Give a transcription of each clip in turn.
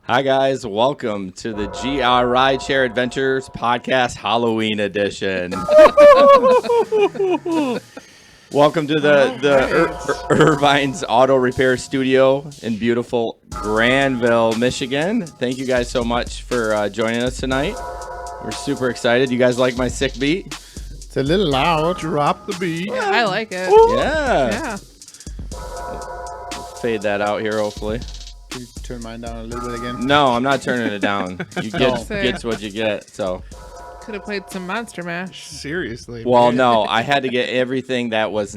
Hi, guys. Welcome to the GR Rideshare Adventures Podcast Halloween Edition. Welcome to the Irvine's Auto Repair Studio in beautiful Granville, Michigan. Thank you guys so much for joining us tonight. We're super excited. You guys like my sick beat? It's a little loud. Drop the beat. Yeah, I like it. Yeah. Fade that out here, hopefully. Can you turn mine down a little bit again? No, I'm not turning it down. You No. gets what you get. So, Could have played some Monster Mash. Seriously. well, man. no, I had to get everything that was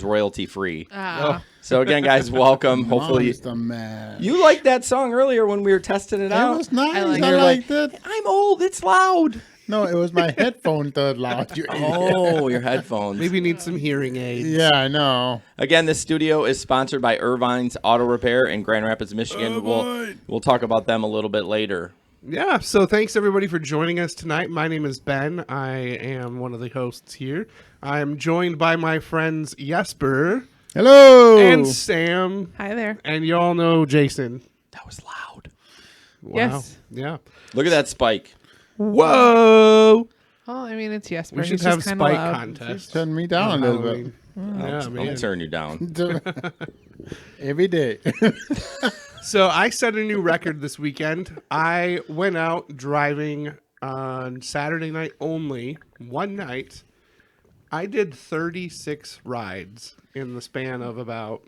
royalty free. Ah. So again, guys, welcome. Hopefully, Monster Mash. you liked that song earlier when we were testing it It out. was nice. I like I it. liked it. I'm old. It's loud. No, it was my headphone that loud. You idiot. Oh, your headphones. Maybe you need some hearing aids. Yeah, I know. Again, this studio is sponsored by Irvine's Auto Repair in Grand Rapids, Michigan. We'll talk about them a little bit later. Yeah, so thanks everybody for joining us tonight. My name is Ben. I am one of the hosts here. I am joined by my friends Jesper Hello. and Sam. Hi there. And you all know Jason. That was loud. Wow. Yes. Yeah. Look at that spike. Whoa. Well, I mean, it's Jesper. We should He's have just kinda spike loud. contest. Turn me down a little bit. Yeah, I'll man. turn you down. Every day. So I set a new record this weekend. I went out driving on Saturday night only, one night. I did 36 rides in the span of about,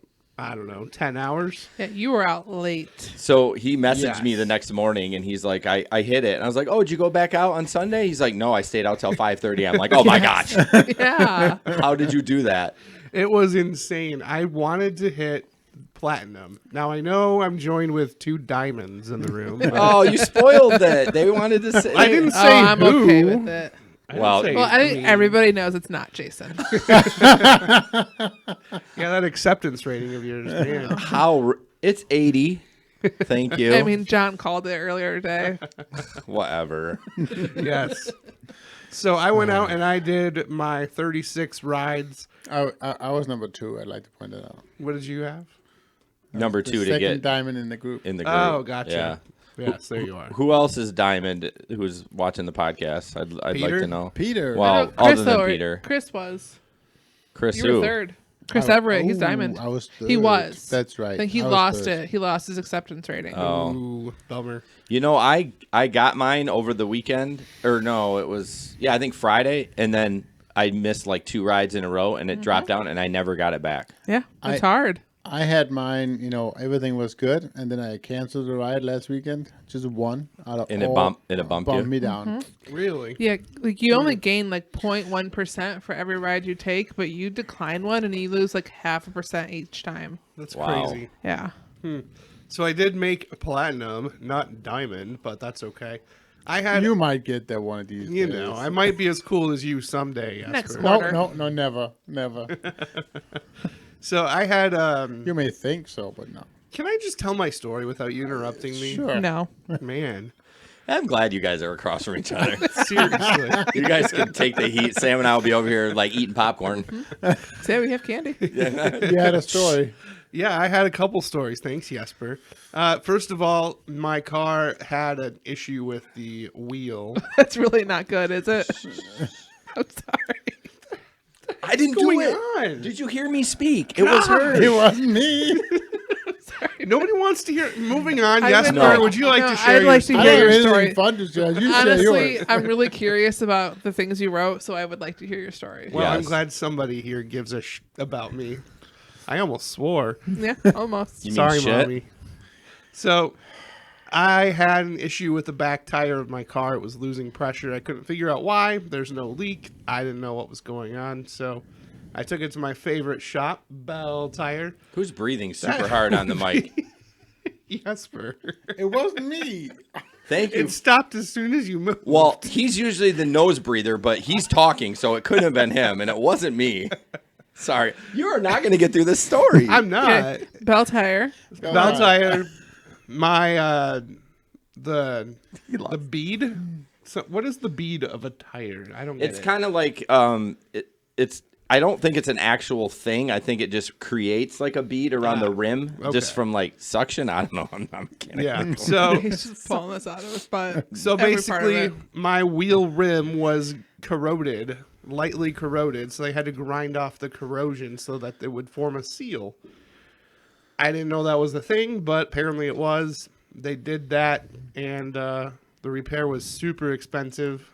10 hours. Yeah, you were out late. So he messaged Yes. me the next morning, and he's like, I hit it. And I was like, oh, did you go back out on Sunday? He's like, no, I stayed out till 5:30. I'm like, oh, my gosh. Yeah. How did you do that? It was insane. I wanted to hit platinum. Now I know I'm joined with two diamonds in the room. Oh, you spoiled it. They wanted to say. I didn't Oh, say I'm who. okay with it. I didn't Well- say Well, I think me. everybody knows it's not Jason. Yeah, that acceptance rating of yours, man. It's 80. Thank you. I mean, John called it earlier today. Whatever. Yes. So I went out and I did my 36 rides. I was number 2. I'd like to point that out. What did you have? Number The 2 to second get diamond in the group. in the group. Oh, gotcha. Yeah. Yes, there you are. Who else is Diamond who's watching the podcast? I'd like Peter? to know. Peter. Well, No, other than though, Peter. Chris was. Chris You who? were third. Chris I- Everett. He's oh, diamond. I was He third. was. That's right. I think he I was lost third. it. He lost his acceptance rating. Oh. Ooh, bummer. You know, I got mine over the weekend. Or no, it was, I think Friday. And then I missed like 2 rides in a row, and it dropped down, and I never got it back. Yeah, it's I- hard. I had mine, everything was good, and then I canceled the ride last weekend. Just one out of And it all. bumped you? Bumped me down. Really? Yeah, like you only gain like 0.1% for every ride you take, but you decline one and you lose like 0.5% each time. That's Wow. crazy. Yeah. So I did make platinum, not diamond, but that's okay. I had, You might get that one of these days. I might be as cool as you someday, Jesper. Next No, quarter. no, never. Never. So I had, You may think so, but no. can I just tell my story without you interrupting me? Sure. No. Man, I'm glad you guys are across from each other. seriously. You guys can take the heat. Sam and I will be over here like eating popcorn. Say we have candy. You had a story. Yeah, I had a couple stories. Thanks, Jesper. First of all, my car had an issue with the wheel. That's really not good, is it? I'm sorry. I didn't What's do going it. on? Did you hear me speak? It was her. It wasn't me. Nobody wants to hear. Moving on, I Jesper. No. Would you like No, to share I'd your like to story? I hear don't your have story. anything fun to share. You share Honestly, yours. I'm really curious about the things you wrote, so I would like to hear your story. Well, I'm Yes. glad somebody here gives a about me. I almost swore. Yeah, almost. You mean Sorry, shit? mommy. So, I had an issue with the back tire of my car. It was losing pressure. I couldn't figure out why. There's no leak. I didn't know what was going on. So, I took it to my favorite shop, Bell Tire. Who's breathing super hard on the mic? Jesper. It wasn't me. Thank you. It stopped as soon as you moved. Well, he's usually the nose breather, but he's talking, so it couldn't have been him, and it wasn't me. Sorry. You are not going to get through this story. I'm not. Okay. Bell tire. Go Bell on. Tire, my the bead. So what is the bead of a tire? I don't get It's it. kind of like it's I don't think it's an actual thing. I think it just creates like a bead around the rim just from like suction. I don't know. I'm kidding. Yeah. So He's just pulling this out of his butt. So Every part of basically, it. my wheel rim was corroded, lightly corroded. So they had to grind off the corrosion so that it would form a seal. I didn't know that was the thing, but apparently it was. They did that, and the repair was super expensive.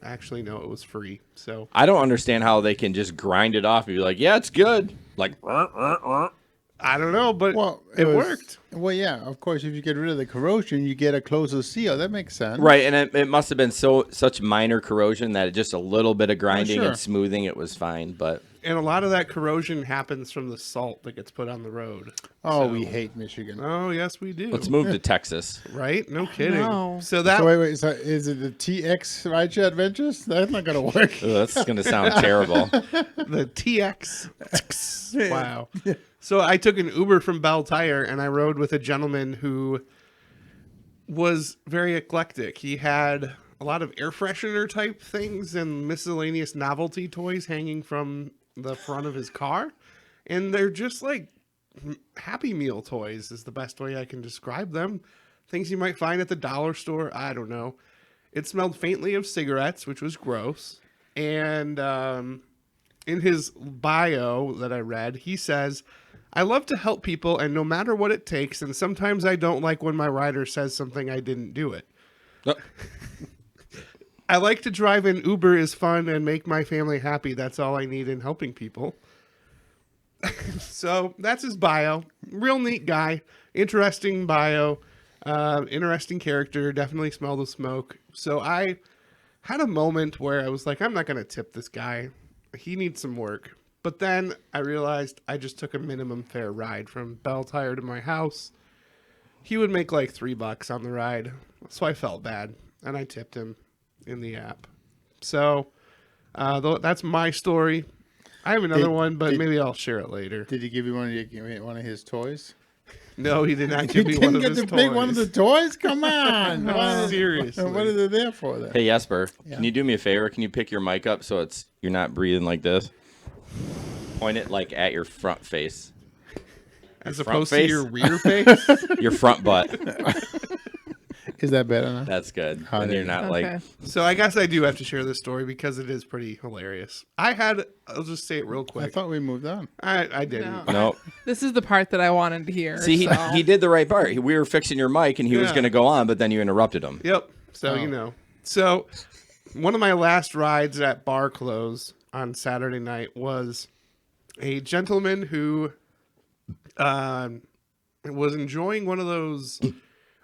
Actually, no, it was free. So I don't understand how they can just grind it off and be like, yeah, it's good. Like, I don't know, but it worked. Well, yeah, of course, if you get rid of the corrosion, you get a closer seal. That makes sense. right. And it must have been such minor corrosion that just a little bit of grinding sure. and smoothing it was fine. But And a lot of that corrosion happens from the salt that gets put on the road. Oh, So- we hate Michigan. Oh, yes, we do. let's move to Texas. Right? No kidding. No. So that So wait, so is it the TX Rideshare Adventures? That's not going to work. Ugh, that's going to sound terrible. the TX. Wow. So I took an Uber from Bell Tire and I rode with a gentleman who was very eclectic. He had a lot of air freshener type things and miscellaneous novelty toys hanging from the front of his car. And they're just like Happy Meal toys is the best way I can describe them. Things you might find at the dollar store. I don't know. It smelled faintly of cigarettes, which was gross. And in his bio that I read, he says, I love to help people and no matter what it takes. And sometimes I don't like when my rider says something I didn't do it. I like to drive an Uber is fun and make my family happy. That's all I need in helping people. So that's his bio. Real neat guy. Interesting bio. Interesting character. Definitely smelled the smoke. So I had a moment where I was like, I'm not going to tip this guy. He needs some work. But then I realized I just took a minimum fare ride from Bell Tire to my house. He would make like $3 on the ride. So I felt bad. And I tipped him in the app. So that's my story. I have another one, but maybe I'll share it later. Did he give you one of his toys? No, he did not You give me one didn't of get his to toys. pick one of the toys? Come on. No, seriously. What are they there for then? Hey, Jesper, can you do me a favor? Can you pick your mic up so you're not breathing like this? Point it like at your front face. As front opposed to face? your rear face? Your front butt. Is that better now? That's good. Oh, And there you're you not Okay. like, So I guess I do have to share this story because it is pretty hilarious. I'll just say it real I quick. thought we moved on. I didn't. No. no. This is the part that I wanted to hear. See, so. he did the right part. We were fixing your mic and he was Yeah. going to go on, but then you interrupted him. Yep. So, you know. So one of my last rides at bar close on Saturday night was a gentleman who was enjoying one of those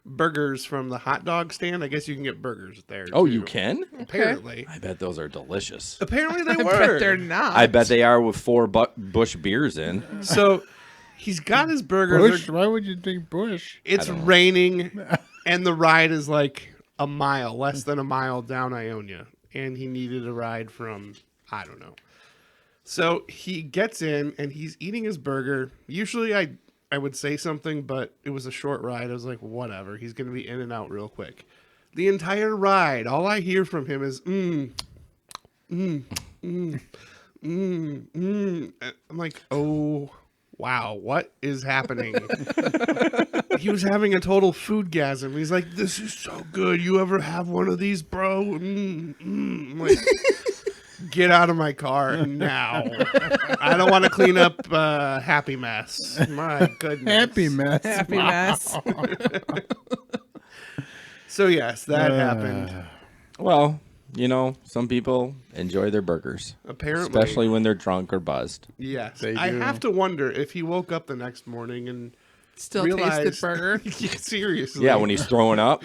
burgers from the hot dog stand. I guess you can get burgers there. Oh, too. you can? Apparently. I bet those are delicious. Apparently they I were. bet they're not. I bet they are with 4 Bush beers in. So he's got his burger. Bush? Why would you drink Bush? It's raining, and the ride is like a mile, less than a mile down Ionia. And he needed a ride from, I don't know. So he gets in, and he's eating his burger. Usually I would say something, but it was a short ride. I was like, whatever. He's going to be in and out real quick. The entire ride, all I hear from him is, I'm like, oh, wow, what is happening? He was having a total foodgasm. He's like, this is so good. You ever have one of these, bro? I'm like, get out of my car now. I don't want to clean up Happy Mess. My goodness. Happy mess. Happy mess. So, yes, that happened. Well, you know, some people enjoy their burgers, Apparently. especially when they're drunk or buzzed. Yes. They I do. have to wonder if he woke up the next morning and Still realized, tasted burger. Yeah, seriously. Yeah, when he's throwing up.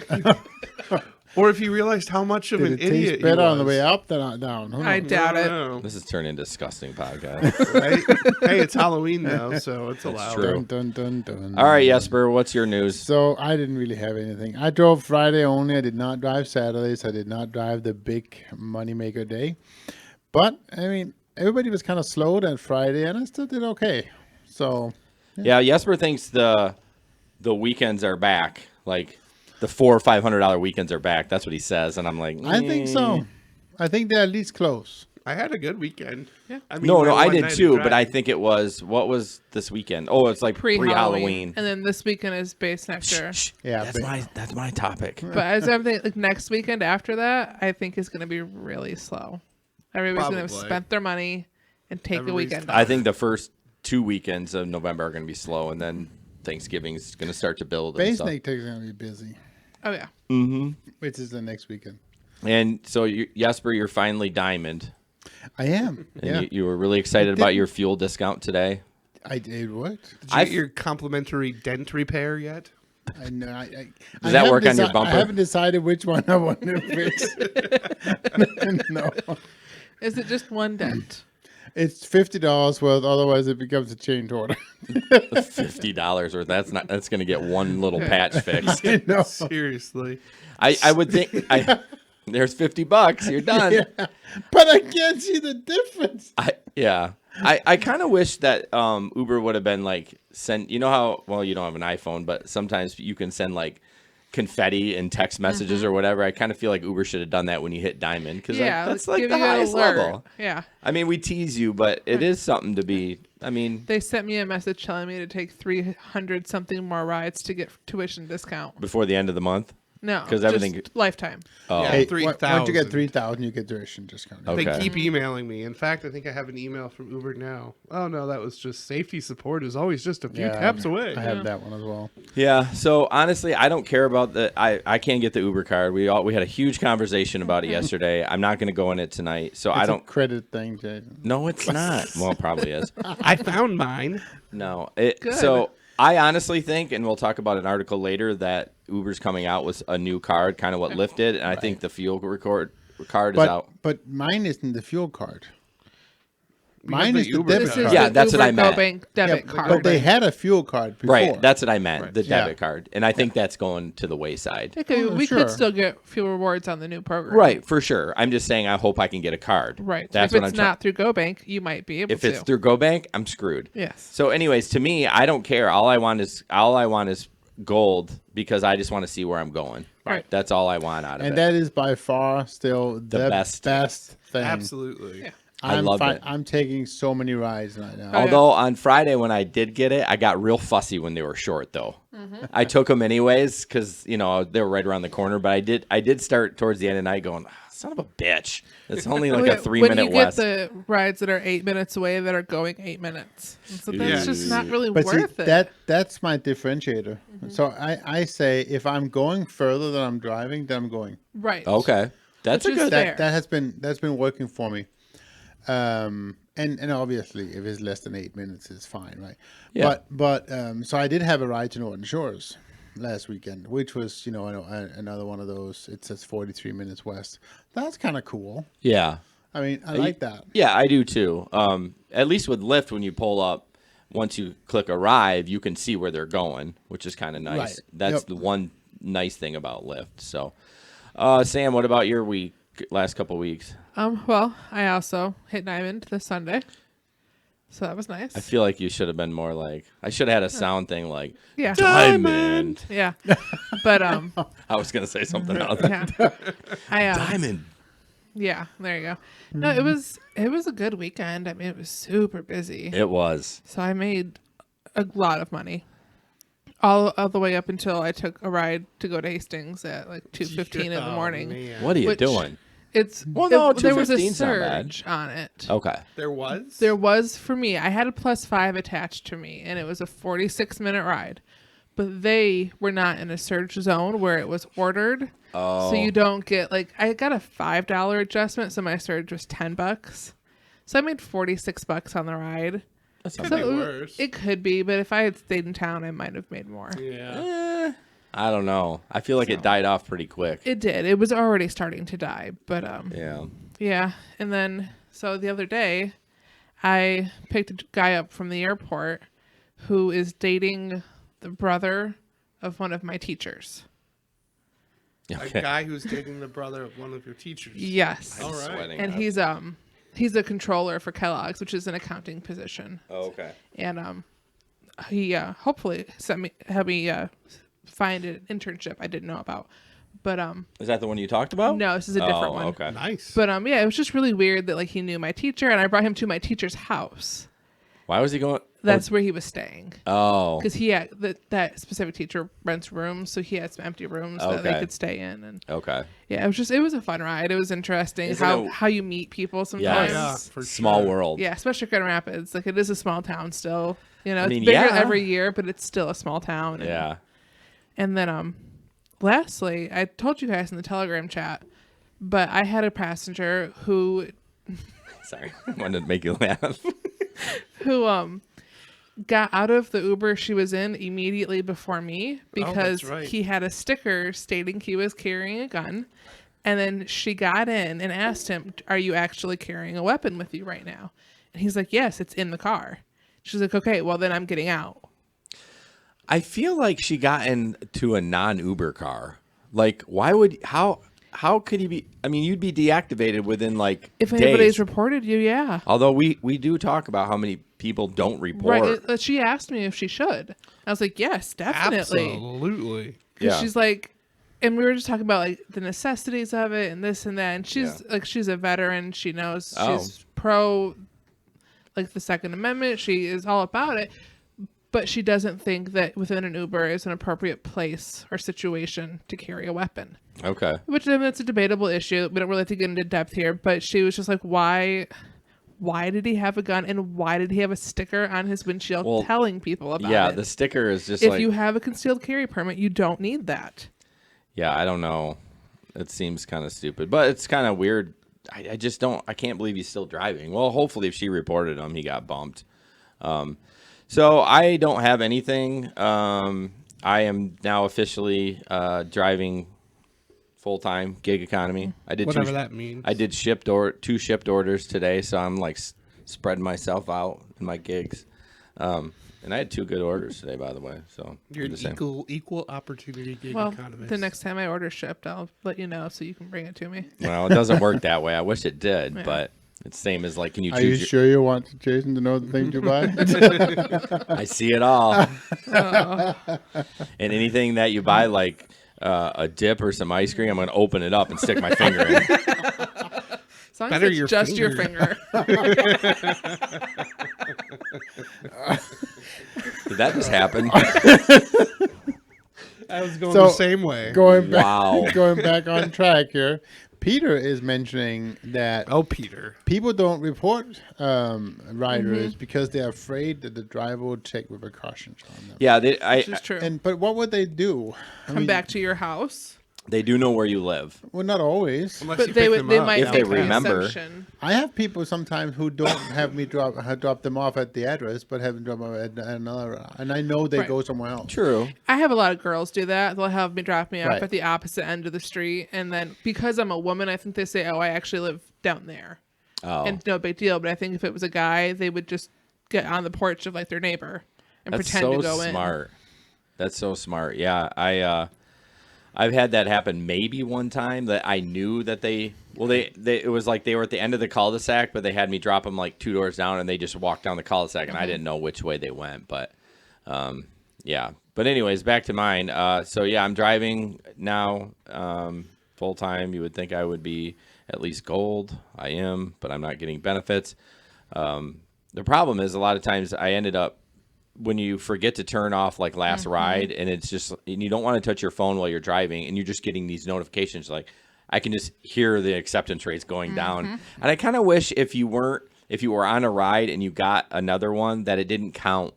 Or if he realized how much of Did an it idiot taste better he was. on the way up than down? Who I knows? doubt I it. don't know, This is turning into a disgusting podcast. right? Hey, it's Halloween though, so it's allowed. true. Dun, dun, dun, dun. All right, Jesper, what's your news? So I didn't really have anything. I drove Friday only. I did not drive Saturdays. I did not drive the big moneymaker day. But, I mean, everybody was kind of slow that Friday, and I still did okay. So, Yeah, Jesper thinks the weekends are back. Like the $400 or $500 weekends are back. That's what he says, and I'm like, I think so. I think they're at least close. I had a good weekend. Yeah. I mean, No, my I one did night of too, but I driving. think it was, what was this weekend? Oh, it's like pre-Halloween. And then this weekend is base next year. Yeah, That's my topic. But as everything, like next weekend after that, I think is going to be really slow. Everybody's going to have Probably. spent their money and take a Everybody's weekend I off. think the first 2 weekends of November are going to be slow, and then Thanksgiving's going to start to build. And Base stuff. Neck Takes going to be busy, Oh yeah. which is the next weekend. And so, Jesper, you're finally diamond. I am. And Yeah, you were really excited about your fuel discount today. I did what? Did you get your complimentary dent repair yet? I know. Does that work on your bumper? I haven't decided which one I want to fix. No, Is it just one dent? it's $50 worth. Otherwise, it becomes a chain order. $50 worth. That's going to get one little patch fixed. No. Seriously. I would think there's $50. You're done. Yeah, but I can't see the difference. I kind of wish that Uber would have been like send. You know how you don't have an iPhone, but sometimes you can send like confetti and text messages or whatever. I kind of feel like Uber should have done that when you hit diamond because that's like give the you an highest alert. level. Yeah. I mean, we tease you, but it is something to be. I mean, They sent me a message telling me to take 300 something more rides to get tuition discount. before the end of the month. No, 'Cause everything- just lifetime. Oh, Yeah. Hey, 3,000. once you get 3,000, you get tuition discount. Okay. They keep emailing me. In fact, I think I have an email from Uber now. Oh, no, that was just safety support is always just a few taps away. I have that one as well. yeah. So honestly, I don't care about the. I can't get the Uber card. We had a huge conversation about it yesterday. I'm not going to go in it tonight. So I It's don't. a credit thing, Jason. No, it's not. Well, it probably is. I found mine. No. Good. So I honestly think, and we'll talk about an article later, that Uber's coming out with a new card, kind of what Lyft did, and I think the fuel card is out. But mine isn't the fuel card. We Mine have the is the Uber debit This card. is card. Yeah, the that's what Uber I meant. Go Bank debit card. But they had a fuel card before. Right. That's what I meant. Right. The Yeah. debit card, and I think that's going to the wayside. we sure. could still get fuel rewards on the new program. Right, for sure. I'm just saying I hope I can get a card. Right. That's if what it's I'm not through Go Bank, you might be able If to. it's through GoBank, I'm screwed. Yes. So, anyways, to me, I don't care. All I want is gold because I just want to see where I'm going. Right. That's all I want out of And it. that is by far still the best. thing. Absolutely. Yeah. I love it. I'm taking so many rides right now. Oh, yeah. Although on Friday when I did get it, I got real fussy when they were short. Though I took them anyways because they were right around the corner. But I did start towards the end of the night going, son of a bitch. It's only like a 3-minute when you west. get the rides that are 8 minutes away that are going 8 minutes. And so that's Yeah. just not really But see, worth it. that's my differentiator. So I say if I'm going further than I'm driving, then I'm going. Right. Okay, that's Which a is good. fair. That's been working for me. And obviously if it's less than 8 minutes, it's fine, right? Yeah. But so I did have a ride to Northern Shores last weekend, which was another one of those. It says 43 minutes west. That's kind of cool. Yeah. I mean, I like that. Yeah, I do too. At least with Lyft, when you pull up, once you click arrive, you can see where they're going, which is kind of nice. Right. That's Yep. the one nice thing about Lyft. So, Sam, what about your week? Last couple weeks? Well, I also hit Diamond this Sunday. So that was nice. I feel like you should have been more like. I should have had a sound thing like Yeah. Diamond. Yeah. But I was gonna say something else. yeah. I Diamond. Yeah, there you go. No, it was a good weekend. I mean, it was super busy. It was. So I made a lot of money. All the way up until I took a ride to go to Hastings at like 2:15 in the Oh, morning. man. What are you Which- doing? It's Well, no, there was a 2:15 's not bad. surge on it. Okay. There was? There was for me. I had a +5 attached to me, and it was a 46-minute ride. But they were not in a surge zone where it was ordered. Oh. So you don't get I got a $5 adjustment, so my surge was $10. So I made $46 on the ride. That's not Could bad. be worse. It could be, but if I had stayed in town, I might have made more. Yeah. I don't know. I feel like it died off pretty quick. It did. It was already starting to die, but Yeah. yeah. And then so the other day, I picked a guy up from the airport who is dating the brother of one of my teachers. Okay. A guy who's dating the brother of one of your teachers. Yes. All right. Sweating And up. he's a controller for Kellogg's, which is an accounting position. Oh, okay. And he hopefully help me find an internship I didn't know about. But Is that the one you talked about? no, this is a different one. Okay. Nice. But yeah, it was just really weird that like he knew my teacher, and I brought him to my teacher's house. Why was he going? That's where he was staying. Oh. Because he had that specific teacher rents rooms, so he had some empty rooms that they Okay. could stay in. And Okay. yeah, it was a fun ride. It was interesting Isn't how you meet people Oh, sometimes. yeah, for Small sure. world. Yeah, especially Grand Rapids. Like it is a small town still. You know, I mean, it's bigger yeah. every year, but it's still a small town. And, Yeah. And then lastly, I told you guys in the Telegram chat, but I had a passenger who Sorry. I wanted to make you laugh. got out of the Uber she was in immediately before me because right. he had a sticker stating he was carrying a gun. And then she got in and asked him, "Are you actually carrying a weapon with you right now?" And he's like, "Yes, it's in the car." She's like, "Okay, well then I'm getting out." I feel like she got into a non-Uber car. Like, why would how could he be? I mean, you'd be deactivated within like If days. anybody's reported you, yeah. Although we do talk about how many people don't report. Right. She asked me if she should. I was like, yes, definitely. Absolutely. 'Cause Yeah. she's like, and we were just talking about like the necessities of it and this and that. And she's Yeah. like, she's a veteran. She knows Oh. she's pro, like the Second Amendment. She is all about it. But she doesn't think that within an Uber is an appropriate place or situation to carry a weapon. Okay. Which I mean, it's a debatable issue. We don't really have to get into depth here. But she was just like, why did he have a gun and why did he have a sticker on his windshield Well, telling people about Yeah, it? the sticker is just If like you have a concealed carry permit, you don't need that. yeah, I don't know. It seems kind of stupid, but it's kind of weird. I just don't. I can't believe he's still driving. Well, hopefully, if she reported him, he got bumped. So I don't have anything. I am now officially driving full time gig economy. I did Whatever that means. I did two shipped orders today, so I'm like spreading myself out in my gigs. And I had 2 good orders today, by the way. So You're I'm an just saying. equal opportunity gig Well, economist. the next time I order shipped, I'll let you know so you can bring it to me. Well, it doesn't work that way. I wish it did, Yeah. but it's same as like, can you Are you choose? sure you want Jason to know the things you buy? I see it all. And anything that you buy, like a dip or some ice cream, I'm going to open it up and stick my finger in. As long Better as it's your just your finger. finger. Did that just happen? I was going So, the same way. going back, Wow. going back on track here. Peter is mentioning that Oh, Peter. people don't report riders Mm-hmm. because they're afraid that the driver will take repercussions on them. Yeah, Which is true. But what would they do? I Come mean, back to your house. they do know where you live. Well, not always. Unless But you they pick would. them They up. might If they make the remember. assumption. I have people sometimes who don't have me drop them off at the address, but have them drop them at another, and I know they Right. go somewhere else. True. I have a lot of girls do that. They'll have me drop me off Right. at the opposite end of the street, and then because I'm a woman, I think they say, "Oh, I actually live down there," Oh. and no big deal. But I think if it was a guy, they would just get on the porch of like their neighbor and That's pretend so to go smart. That's so smart. Yeah, I've had that happen maybe one time that I knew that they it was like they were at the end of the cul-de-sac, but they had me drop them like 2 doors down, and they just walked down the cul-de-sac, and I didn't know which way they went. But yeah. But anyways, back to mine. So yeah, I'm driving now full time. You would think I would be at least gold. I am, but I'm not getting benefits. The problem is a lot of times I ended up when you forget to turn off like last ride, and it's just, and you don't want to touch your phone while you're driving, and you're just getting these notifications like I can just hear the acceptance rates going down. And I kind of wish if you were on a ride and you got another one that it didn't count.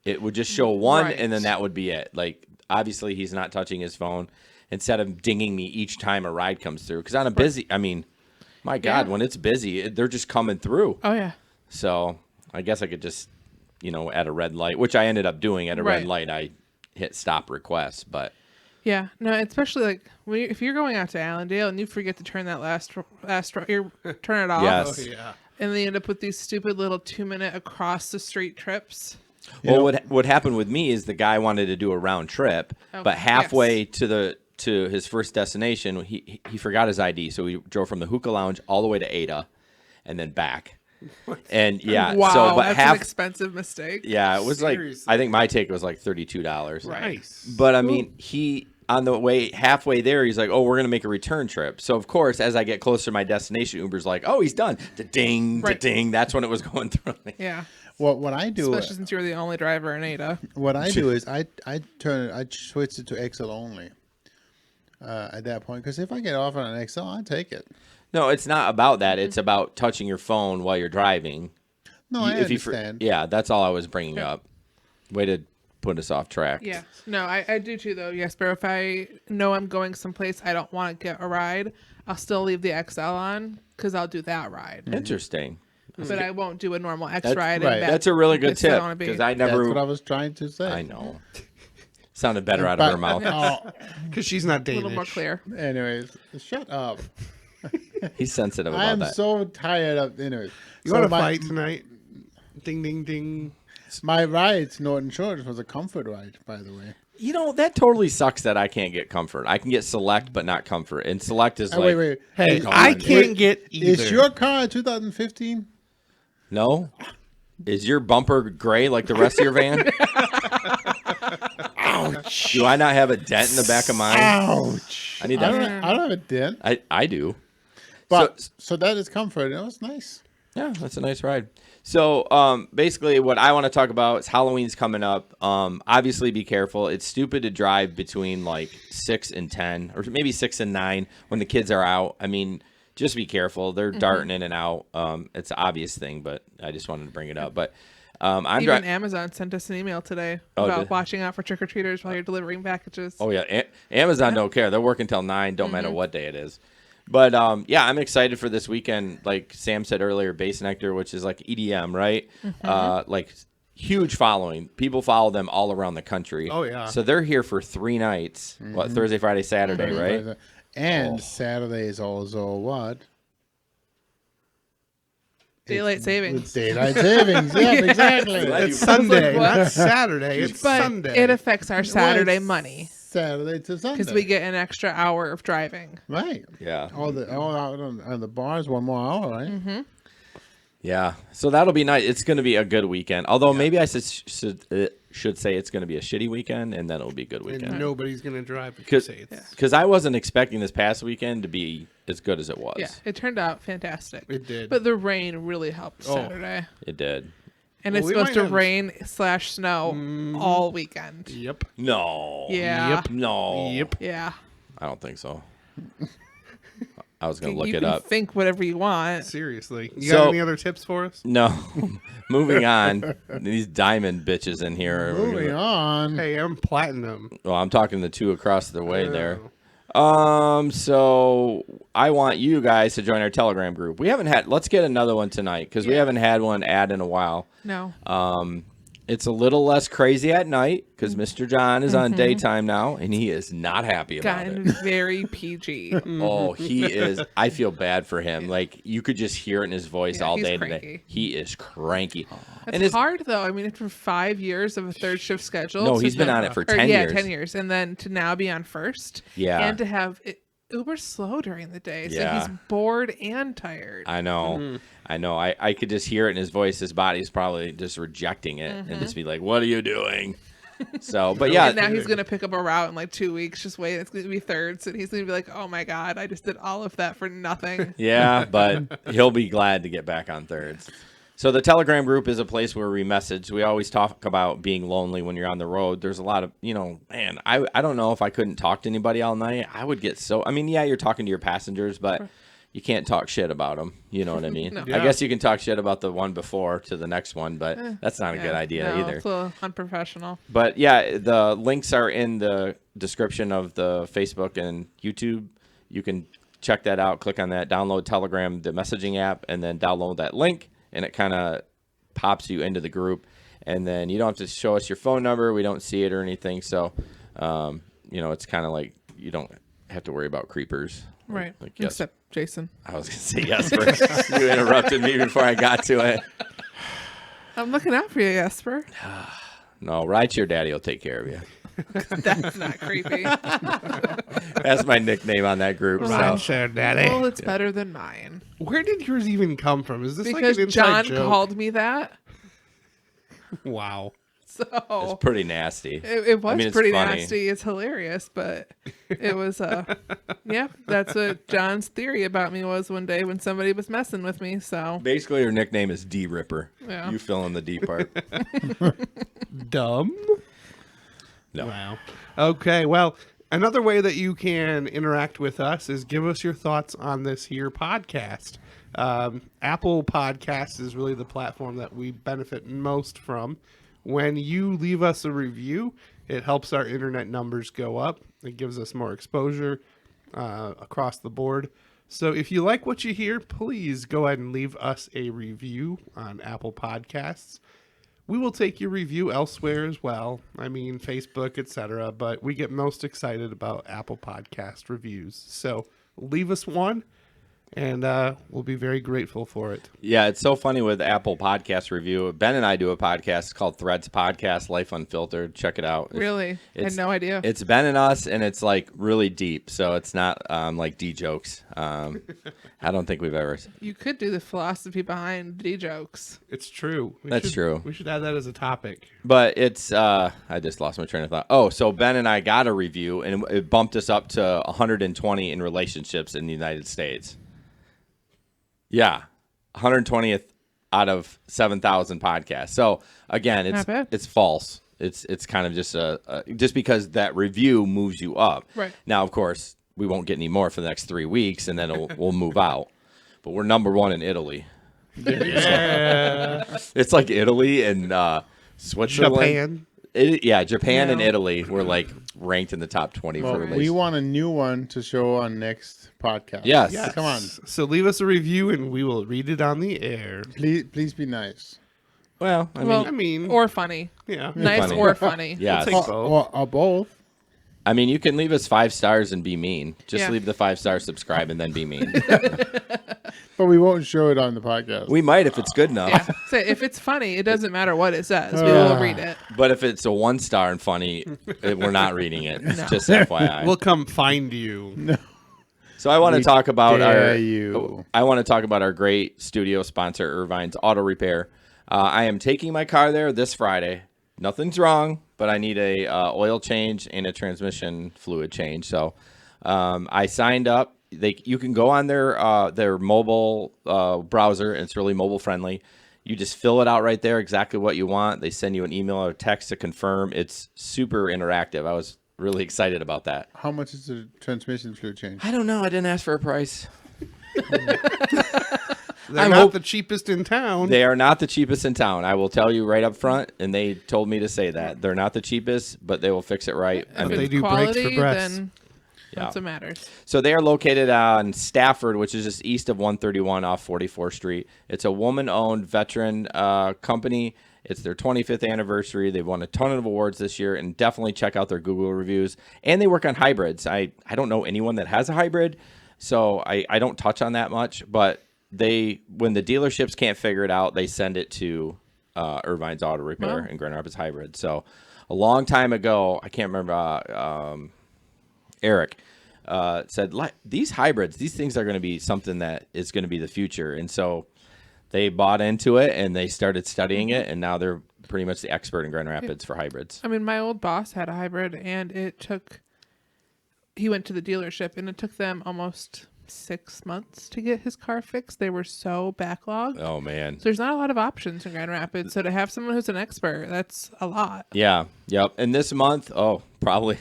It would just show one, Right. and then that would be it. Like obviously he's not touching his phone instead of dinging me each time a ride comes through. Because on a busy, I mean, my God, Yeah. when it's busy, they're just coming through. Oh yeah. So I guess I could just, at a red light, which I ended up doing at a red Right. light, I hit stop request. But Yeah, no, especially like if you're going out to Allendale and you forget to turn that last you turn it off, Yes. Oh, yeah. and they end up with these stupid little 2-minute across the street trips. well, what happened with me is the guy wanted to do a round trip, Oh, but halfway to his first destination, he forgot his ID, so he drove from the hookah lounge all the way to Ada, and then back. And yeah, Wow, so but that's half, an expensive mistake. yeah, it was Seriously. like I think my take was like $32. Nice. But I mean, on the way halfway there, he's like, "Oh, we're gonna make a return trip." So of course, as I get closer to my destination, Uber's like, "Oh, he's done." Da-ding, Right. da-ding. That's when it was going through me. Yeah. What I do, Especially since you're the only driver in Ada. what I do is I switch it to XL only. At that point, because if I get off on an XL, I take it. No, it's not about that. It's about touching your phone while you're driving. No, I If you understand. yeah, that's all I was bringing up. Way to put us off track. Yeah. No, I do too, though. Yes, but if I know I'm going someplace I don't want to get a ride, I'll still leave the XL on because I'll do that ride. Interesting. But I won't do a normal X That's- ride. right. And back That's a really good because I don't tip wanna be- because I That's never. what I was trying to say. I know. Sounded better out of her mouth. Oh, Because she's not a Danish. little more clear. anyways, shut up. He's sensitive I about am that. so tired of. Anyways, You so want to my, fight tonight? Ding, ding, ding. My ride, to Norton Shores, was a comfort ride, by the way. You know, that totally sucks that I can't get comfort. I can get select, but not comfort. And select is like, Wait. Hey, Is- I can't get either. Is your car a 2015? no. Is your bumper gray like the rest of your van? Ouch. Do I not have a dent in the back of mine? Ouch. I need I that. don't have a dent, I do. but so that is comfort. It was nice. Yeah, that's a nice ride. So basically what I want to talk about is Halloween's coming up. Obviously be careful. It's stupid to drive between like 6 and 10 or maybe 6 and 9 when the kids are out. I mean, just be careful. They're darting in and out. It's an obvious thing, but I just wanted to bring it up. But I'm Even driving. Amazon sent us an email today Oh, about did- watching out for trick-or-treaters while you're delivering packages. Oh yeah, Amazon don't care. They're working till 9. Don't matter what day it is. But yeah, I'm excited for this weekend. Like Sam said earlier, Bass Nectar, which is like EDM, right? Like huge following. People follow them all around the country. Oh, yeah. So they're here for 3 nights. What, Thursday, Friday, Saturday, right? And Saturday is also what? Daylight savings. Daylight savings. Yeah, exactly. It's Sunday, What? not Saturday. It's But Sunday. it affects our Saturday it's money Saturday to Sunday. because we get an extra hour of driving. right. Yeah. All out on the bars 1 more hour, right? Yeah. So that'll be nice. It's going to be a good weekend. Although maybe I should say it's going to be a shitty weekend, and then it'll be a good weekend. and nobody's going to drive if you say it's. Because I wasn't expecting this past weekend to be as good as it was. Yeah, it turned out fantastic. It did. But the rain really helped Oh. Saturday. It did. And Well, it's we supposed might to have- rain/snow all weekend. Yep. No. Yeah. Yep. No. Yep. Yeah. I don't think so. I was going to look you it can up. think whatever you want. Seriously. You So- got any other tips for us? No. Moving on. These diamond bitches in here. Moving on. Hey, I'm platinum. Well, I'm talking the two across the way there. Oh. So I want you guys to join our Telegram group. We haven't had, let's get another one tonight because we haven't had one ad in a while. No. It's a little less crazy at night because Mr. John is on daytime now and he is not happy about Gotten it. very PG. Oh, he is. I feel bad for him. Like you could just hear it in his voice Yeah, all he's day cranky. today. He is cranky. It's hard though. I mean, after 5 years of a third shift schedule. No, to he's been now- on it for or, 10 yeah, years. 10 years. And then to now be on first. Yeah. And to have it, Uber's slow during the day. So Yeah. he's bored and tired. I know. I know. I could just hear it in his voice. His body's probably just rejecting it and just be like, what are you doing? So, but yeah. And now he's going to pick up a route in like 2 weeks. Just wait. It's going to be thirds. And he's going to be like, oh my God, I just did all of that for nothing. Yeah, but he'll be glad to get back on thirds. So the Telegram group is a place where we message. We always talk about being lonely when you're on the road. There's a lot of, man, I don't know if I couldn't talk to anybody all night. I would get so, I mean, yeah, you're talking to your passengers, but you can't talk shit about them. You know what I mean? No. I Yeah. guess you can talk shit about the one before to the next one, but that's not a good idea No, either. It's a little unprofessional. But yeah, the links are in the description of the Facebook and YouTube. You can check that out. Click on that, download Telegram, the messaging app, and then download that link, and it kind of pops you into the group. And then you don't have to show us your phone number. We don't see it or anything. So, it's kind of like you don't have to worry about creepers. Right. Like, yes. Except Jason. I was going to say yes, but you interrupted me before I got to it. I'm looking out for you, Jesper. No, Rideshare Daddy will take care of you. That's not creepy. That's my nickname on that group. So. Rideshare, daddy. Well, it's better than mine. Where did yours even come from? Is this Because like an inside John joke? called me that. Wow. It's So pretty nasty. it was it's pretty funny. nasty. It's hilarious, but it was yeah, that's what John's theory about me was one day when somebody was messing with me. So Basically, your nickname is D Ripper. Yeah. You fill in the D part. Dumb. No. Wow. Okay. Well, another way that you can interact with us is give us your thoughts on this here podcast. Apple Podcasts is really the platform that we benefit most from. When you leave us a review, it helps our internet numbers go up. It gives us more exposure across the board. So if you like what you hear, please go ahead and leave us a review on Apple Podcasts. We will take your review elsewhere as well. I mean, Facebook, etc. But we get most excited about Apple Podcast reviews. So leave us one, and we'll be very grateful for it. Yeah, it's so funny with Apple Podcast review. Ben and I do a podcast called Threads Podcast, Life Unfiltered. Check it out. really, I had no idea. It's Ben and us, and it's like really deep. So it's not like D jokes. I don't think we've ever. You could do the philosophy behind D jokes. It's true. That's true. We should add that as a topic. But it's, I just lost my train of thought. Oh, so Ben and I got a review, and it bumped us up to 120 in relationships in the United States. Yeah, 120th out of 7,000 podcasts. So again, Not bad. it's false. It's kind of just just because that review moves you up. Right. Now, of course, we won't get any more for the next 3 weeks, and then we'll move out. But we're number one in Italy. Yeah. It's like Italy and Switzerland. Japan. Japan and Italy were like ranked in the top 20 Well, for we relationships. want a new one to show on next podcast. Yes. Yes. Come on. So leave us a review, and we will read it on the air. Please be nice. Well, I mean, or funny, yeah. nice funny. or funny. yes. We'll take both. Or both. I mean, you can leave us 5 stars and be mean. Just Yeah. leave the 5 stars, subscribe, and then be mean. But we won't show it on the podcast. We might if it's good enough. Yeah. So if it's funny, it doesn't matter what it says. We will read it. But if it's a 1 star and funny, we're not reading it. It's just FYI. We'll come find you. So I want to talk about dare you. I want to talk about our great studio sponsor, Irvine's Auto Repair. I am taking my car there this Friday. Nothing's wrong, but I need a oil change and a transmission fluid change. So I signed up. You can go on their mobile browser. It's really mobile friendly. You just fill it out right there, exactly what you want. They send you an email or text to confirm. It's super interactive. I was really excited about that. How much is the transmission fluid change? I don't know. I didn't ask for a price. They're not the cheapest in town. They are not the cheapest in town. I will tell you right up front, and they told me to say that. They're not the cheapest, but they will fix it right. I If mean, they it's do brakes for quality, breasts. then Yeah. that's what matters. so they are located on Stafford, which is just east of 131 off 44th Street. It's a woman-owned veteran company. It's their 25th anniversary. They've won a ton of awards this year, and definitely check out their Google reviews. And they work on hybrids. I don't know anyone that has a hybrid, so I don't touch on that much, but when the dealerships can't figure it out, they send it to Irvine's Auto Repair Wow. and Grand Rapids Hybrid. So a long time ago, I can't remember, Eric said, these hybrids, these things are going to be something that is going to be the future. And so they bought into it and they started studying it, and now they're pretty much the expert in Grand Rapids for hybrids. I mean, my old boss had a hybrid, and he went to the dealership, and it took them almost 6 months to get his car fixed. They were so backlogged. Oh, man. So there's not a lot of options in Grand Rapids. So to have someone who's an expert, that's a lot. Yeah. Yep. And this month, probably.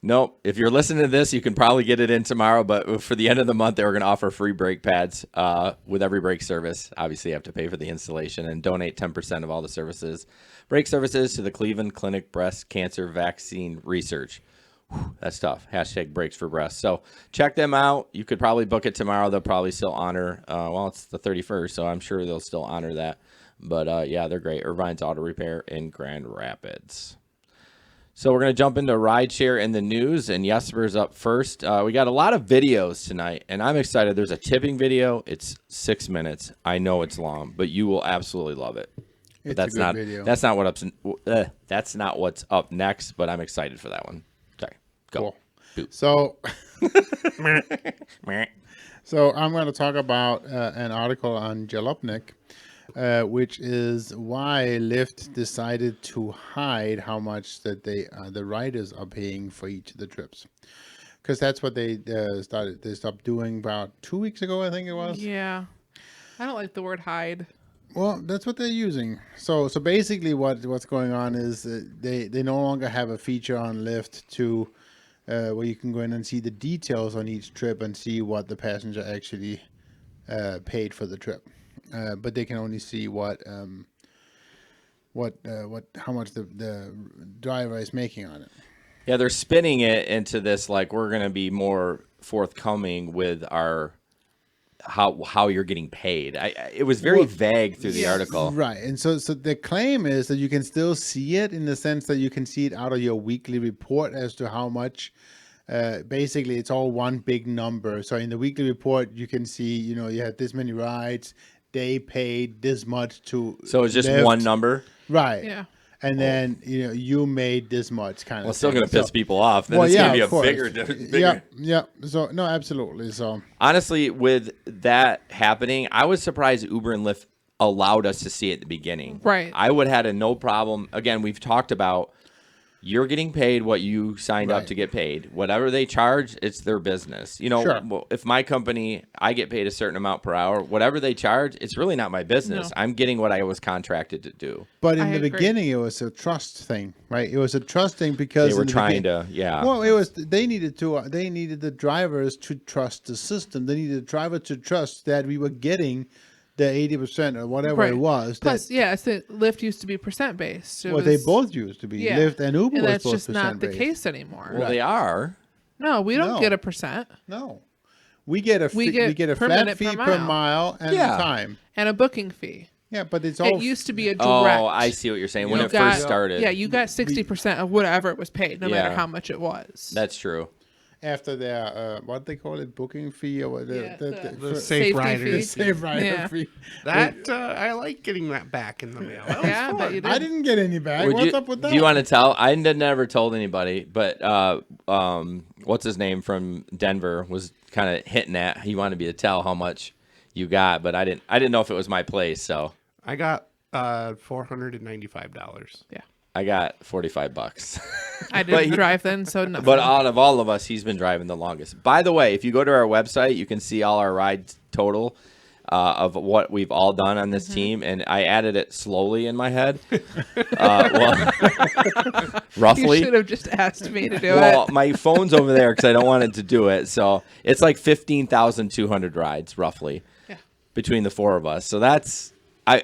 Nope. If you're listening to this, you can probably get it in tomorrow. But for the end of the month, they were going to offer free brake pads with every brake service. Obviously, you have to pay for the installation and donate 10% of all the brake services to the Cleveland Clinic Breast Cancer Vaccine Research. Whew, that's tough. # brakes for breast. So check them out. You could probably book it tomorrow. They'll probably still honor. It's the 31st, so I'm sure they'll still honor that. But yeah, they're great. Irvine's Auto Repair in Grand Rapids. So we're going to jump into rideshare in the news, and Jesper's up first. We got a lot of videos tonight, and I'm excited. There's a tipping video. It's 6 minutes. I know it's long, but you will absolutely love it. But It's a good video. That's not what's up next, but I'm excited for that one. Sorry. Go. Cool. So I'm going to talk about an article on Jalopnik. which is why Lyft decided to hide how much that the riders are paying for each of the trips. Because that's what they started. They stopped doing about 2 weeks ago, I think it was. Yeah. I don't like the word hide. Well, that's what they're using. So basically, what's going on is they no longer have a feature on Lyft to where you can go in and see the details on each trip and see what the passenger actually paid for the trip. But they can only see how much the driver is making on it. Yeah, they're spinning it into this like we're going to be more forthcoming with our how you're getting paid. It was very vague through the article. Right. And so the claim is that you can still see it in the sense that you can see it out of your weekly report as to how much. Basically, it's all one big number. So in the weekly report, you can see, you had this many rides. They paid this much to. So it's just Lyft. one number? Right. Yeah. And then, you made this much kind of. Well, it's still thing. going to piss people off. Then Well, it's going to be of a course. bigger. Yeah. So, no, absolutely. So, Honestly, with that happening, I was surprised Uber and Lyft allowed us to see it at the beginning. Right. I would have had no problem. Again, we've talked about you're getting paid what you signed up Right. to get paid. Whatever they charge, it's their business. Sure. Well, if my company, I get paid a certain amount per hour, whatever they charge, it's really not my business. No. I'm getting what I was contracted to do. but in I the agree. beginning, it was a trust thing, right? It was a trust thing because They were in the trying begin- to, yeah. Well, it was they needed the drivers to trust the system. They needed the driver to trust that we were getting the 80% or whatever Right. it was. Plus, so Lyft used to be percent based. Well, they both used to be. Yeah. Lyft and Uber and was that's both just not the percent-based. case anymore. Well, they are. No, we don't No. get a percent No, we get a We we get get a per flat minute fee per per mile. mile and Yeah. time. and a booking fee. Yeah, but it's all It used to be a direct. Oh, I see what you're saying. When You it got- first started. Yeah, you got 60% of whatever it was paid, no matter Yeah. how much it was. That's true. after their what they call it, booking fee or what Yeah, The for- safe Safety riders. fee. safe rider Yeah. fee. That I like getting that back in the mail. That was Yeah, I bet fun. you did. I didn't get any back. Would What's you, up with that? Do you want to tell? I never told anybody, but what's his name from Denver was kind of hinting at. He wanted me to tell how much you got, but I didn't know if it was my place, so I got $495. Yeah. I got $45. I But didn't he- drive then, so nothing. But out of all of us, he's been driving the longest. By the way, if you go to our website, you can see all our rides total of what we've all done on this team, and I added it slowly in my head. you Roughly. should have just asked me to do Well, it. my phone's over there because I don't want it to do it. So it's like 15,200 rides roughly Yeah. between the four of us. So that's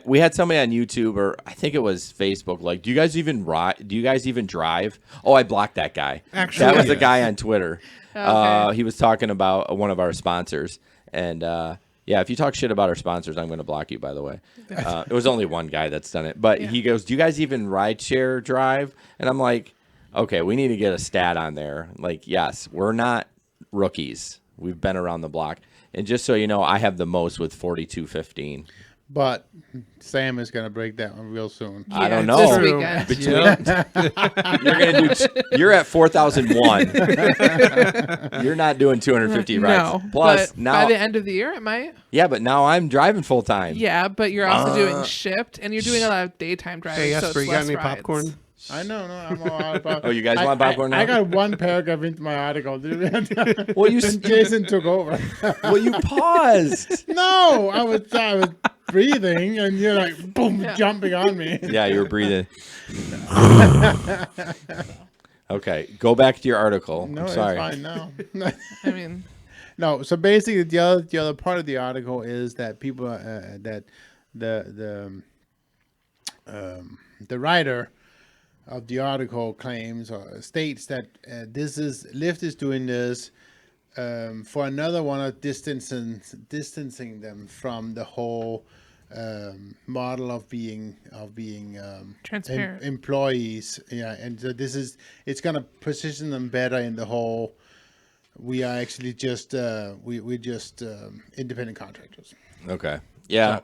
we had somebody on YouTube or I think it was Facebook like, do you guys even ride? Do you guys even drive? Oh, I blocked that guy. Actually, that was the yes. guy on Twitter. Okay. He was talking about one of our sponsors and. Yeah, if you talk shit about our sponsors, I'm going to block you, by the way. It was only one guy that's done it. But Yeah. he goes, do you guys even rideshare drive? And I'm like, okay, we need to get a stat on there. Like, yes, we're not rookies. We've been around the block. And just so you know, I have the most with 4215. But Sam is going to break that one real soon. I don't Yeah, know. this weekend. You're at 4,001. You're not doing 250 rides. No, Plus, but now, by the end of the year, it might. yeah, but now I'm driving full time. Yeah, but you're also doing shipped, and you're doing a lot of daytime driving. Hey, so Esper, it's you got less any rides. popcorn? I know, no, I'm all out about. Oh, you guys want popcorn I now? got one paragraph into my article. Well, you And Jason took over. well, you paused. No, I was breathing, and you're like, boom, Yeah. jumping on me. Yeah, you were breathing. Okay, go back to your article. No, I'm sorry. it's fine now. I mean, No, so basically, the other part of the article is that people that the writer of the article claims or states that Lyft is doing this for another one of distancing them from the whole model of being Transparent. employees. Yeah, and so it's going to position them better in the whole. We are actually just we're just independent contractors. Okay. Yeah,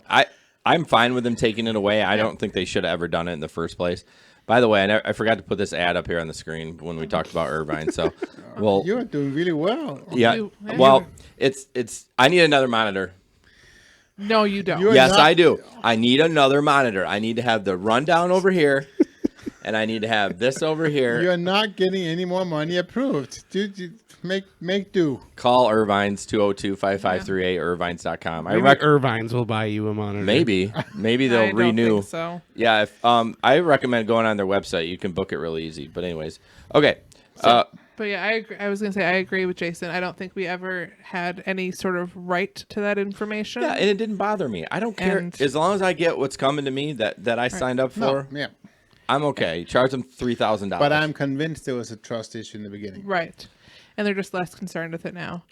I'm fine with them taking it away. I don't think they should have ever done it in the first place. By the way, I forgot to put this ad up here on the screen when we talked about Irvine. So, well, You are doing really well. yeah. You- Well, it's. I need another monitor. No, you don't. You are Yes, not- I do. I need another monitor. I need to have the rundown over here, and I need to have this over here. You're not getting any more money approved. Dude, make do. Call Irvine's 202-5538 irvines.com. Maybe Irvine's will buy you a monitor. Maybe I they'll don't renew. think so. Yeah, if I recommend going on their website. You can book it really easy. But anyways, okay. But yeah, I agree. I was gonna say I agree with Jason. I don't think we ever had any sort of right to that information. Yeah, and it didn't bother me. I don't care And- as long as I get what's coming to me that I signed up for. No, yeah. I'm okay. Charge them $3,000. But I'm convinced there was a trust issue in the beginning. Right. And they're just less concerned with it now.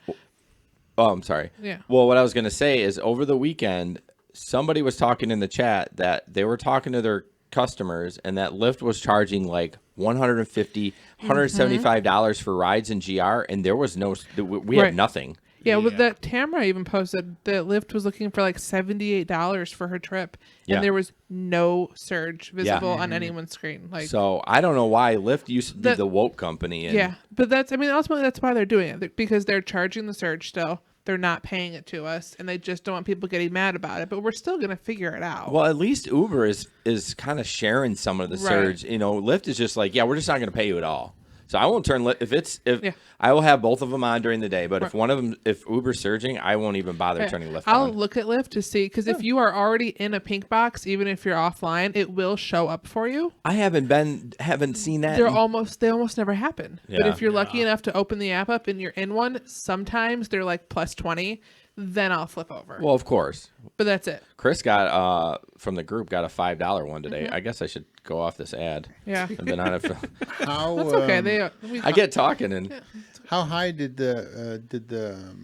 Oh, I'm sorry. Yeah. Well, what I was going to say is over the weekend, somebody was talking in the chat that they were talking to their customers and that Lyft was charging like $150, $175 for rides in GR, and there was we Right. had nothing. Yeah, well, Yeah. that Tamara even posted that Lyft was looking for like $78 for her trip, and Yeah. there was no surge visible on anyone's screen. Like, So I don't know why Lyft used to be That- the woke company. And yeah, but ultimately that's why they're doing it, because they're charging the surge still. They're not paying it to us, and they just don't want people getting mad about it. But we're still gonna figure it out. Well, at least Uber is kind of sharing some of the Right. surge. You know, Lyft is just like, yeah, we're just not going to pay you at all. So I won't turn if Yeah. I will have both of them on during the day. But if Right. one of them, if Uber's surging, I won't even bother Yeah. turning Lyft I'll on. look at Lyft to see, because if you are already in a pink box, even if you're offline, it will show up for you. I haven't seen that. They in- almost never happen. But Yeah. if you're lucky enough to open the app up and you're in one, sometimes they're like plus 20. Then I'll flip over. Well, of course. But that's it. Chris got from the group got a $5 one today. I guess I should go off this ad. Yeah. I've been on it for. How That's okay. I get talking and how high did the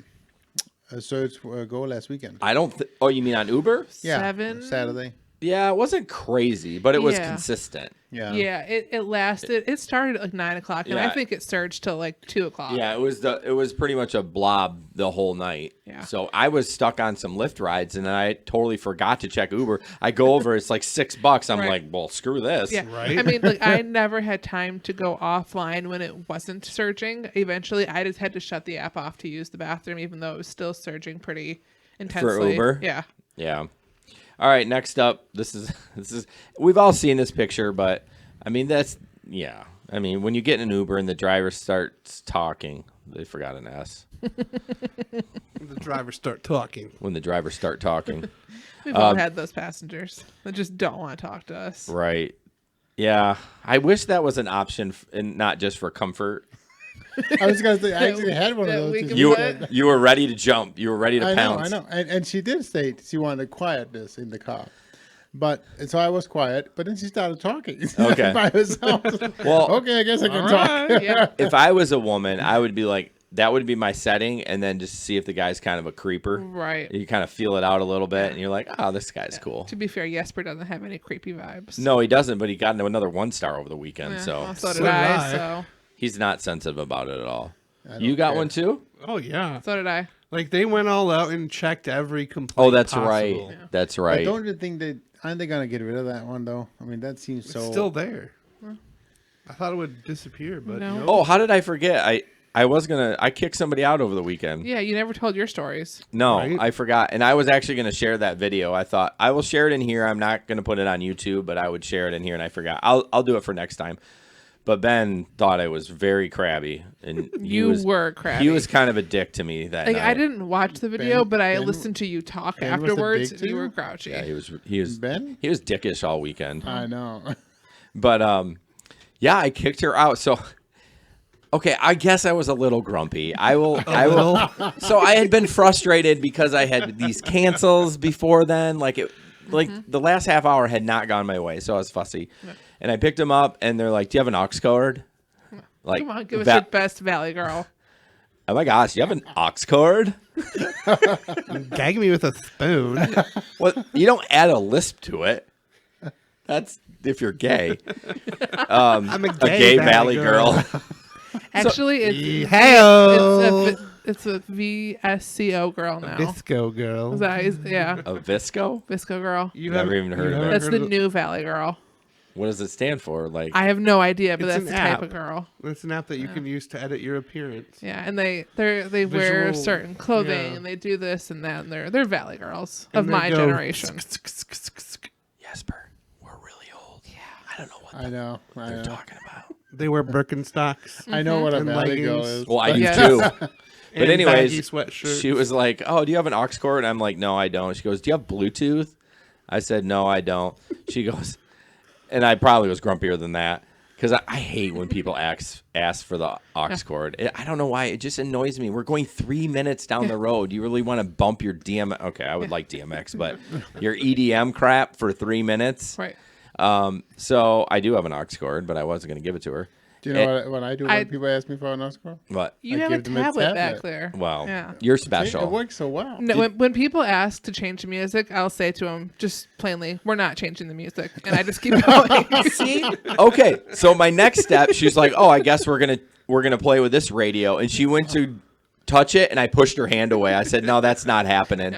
surge go last weekend? I don't. Oh, you mean on Uber? Yeah, Seven? Saturday. Yeah, it wasn't crazy, but it was Yeah. consistent. Yeah. Yeah, it lasted. It started at like 9 o'clock, and I Yeah. think it surged till like 2 o'clock. Yeah, it was pretty much a blob the whole night. Yeah. So I was stuck on some Lyft rides, and then I totally forgot to check Uber. I go over, it's like $6. I'm Right. like, well, screw this. Yeah, Right? I mean, like I never had time to go offline when it wasn't surging. Eventually, I just had to shut the app off to use the bathroom, even though it was still surging pretty intensely. Uber? Yeah. Yeah. All right, next up, this is we've all seen this picture, but I mean yeah. I mean, when you get in an Uber and the driver starts talking, they forgot an S. The drivers start talking. When the drivers start talking. We've all had those passengers that just don't want to talk to us. Right. Yeah. I wish that was an option and not just for comfort. I was gonna say I actually had one of That those. we this can You weekend. What? you were ready to jump. You were ready to I know, pounce. I know, and she did say she wanted quietness in the car, but so I was quiet. But then she started talking Okay. by herself. Well, Okay, I guess I can All talk. right. Yeah. if I was a woman, I would be like, that would be my setting, and then just see if the guy's kind of a creeper. Right. You kind of feel it out a little bit, and you're like, oh, this guy's cool. To be fair, Jesper doesn't have any creepy vibes. No, he doesn't, but he got another 1-star over the weekend, Yeah, so well, so So did did I. I. So he's not sensitive about it at all. I don't You got care. one too? Oh yeah. so did I. Like they went all out and checked every complaint. Oh, that's possible. right. That's But right. don't you think aren't they gonna get rid of that one though? I mean, that seems It's so. still there. I thought it would disappear, but No. no. Oh, how did I forget? I kicked somebody out over the weekend. Yeah, you never told your stories. No, Right? I forgot. And I was actually going to share that video. I thought I will share it in here. I'm not going to put it on YouTube, but I would share it in here, and I forgot. I'll do it for next time. But Ben thought I was very crabby, and You were crabby. He was kind of a dick to me that Like night. I didn't watch the video, but I Ben- listened to you talk Ben was a afterwards, dick and you to were you? grouchy. Yeah, he was Ben? He was dickish all weekend. I know. But yeah, I kicked her out. So okay, I guess I was a little grumpy. I will. So I had been frustrated because I had these cancels before then. Like the last half hour had not gone my way, so I was fussy. And I picked them up, and they're like, "Do you have an aux cord?" Like, Come on, give us va- your best Valley girl. oh my gosh, you have an aux cord? Gag me with a spoon. Well, you don't add a lisp to it. That's if you're gay. I'm a A gay valley girl. Actually, it's Hey-o. it's a VSCO girl now. Visco girl. Yeah, A visco? Visco girl. You Never haven't- even heard you of haven't it. That's heard the new Valley girl. What does it stand for? Like, I have no idea, but It's that's an the type app. of girl. It's an app that you can use to edit your appearance. Yeah, and they wear Visual- certain clothing yeah. and they do this and that, and they're valley girls of And they my go, generation. Jesper, we're really old. Yeah. I don't know what I know. they're talking about. They wear Birkenstocks. I know what a And valley girl leggings. is. Well, I do Yes. too. And But anyways, baggy sweatshirts. she was like, "Oh, do you have an aux cord?" And I'm like, "No, I don't." She goes, "Do you have Bluetooth?" I said, "No, I don't." She goes, and I probably was grumpier than that because I hate when people ask for the aux cord. I don't know why. It just annoys me. We're going 3 minutes down the road. You really want to bump your DMX? Okay, I would like DMX, but your EDM crap for 3 minutes. Right. So I do have an aux cord, but I wasn't going to give it to her. Do you know what I do when I- people ask me for an Oscar? But You I have a give them a tablet back tablet. there. well, Yeah. you're It special. works so well. No, when people ask to change the music, I'll say to them just plainly, "We're not changing the music," and I just keep going. See? Okay, so my next step, she's like, "Oh, I guess we're gonna play with this radio," and she went to touch it, and I pushed her hand away. I said, "No, that's not happening."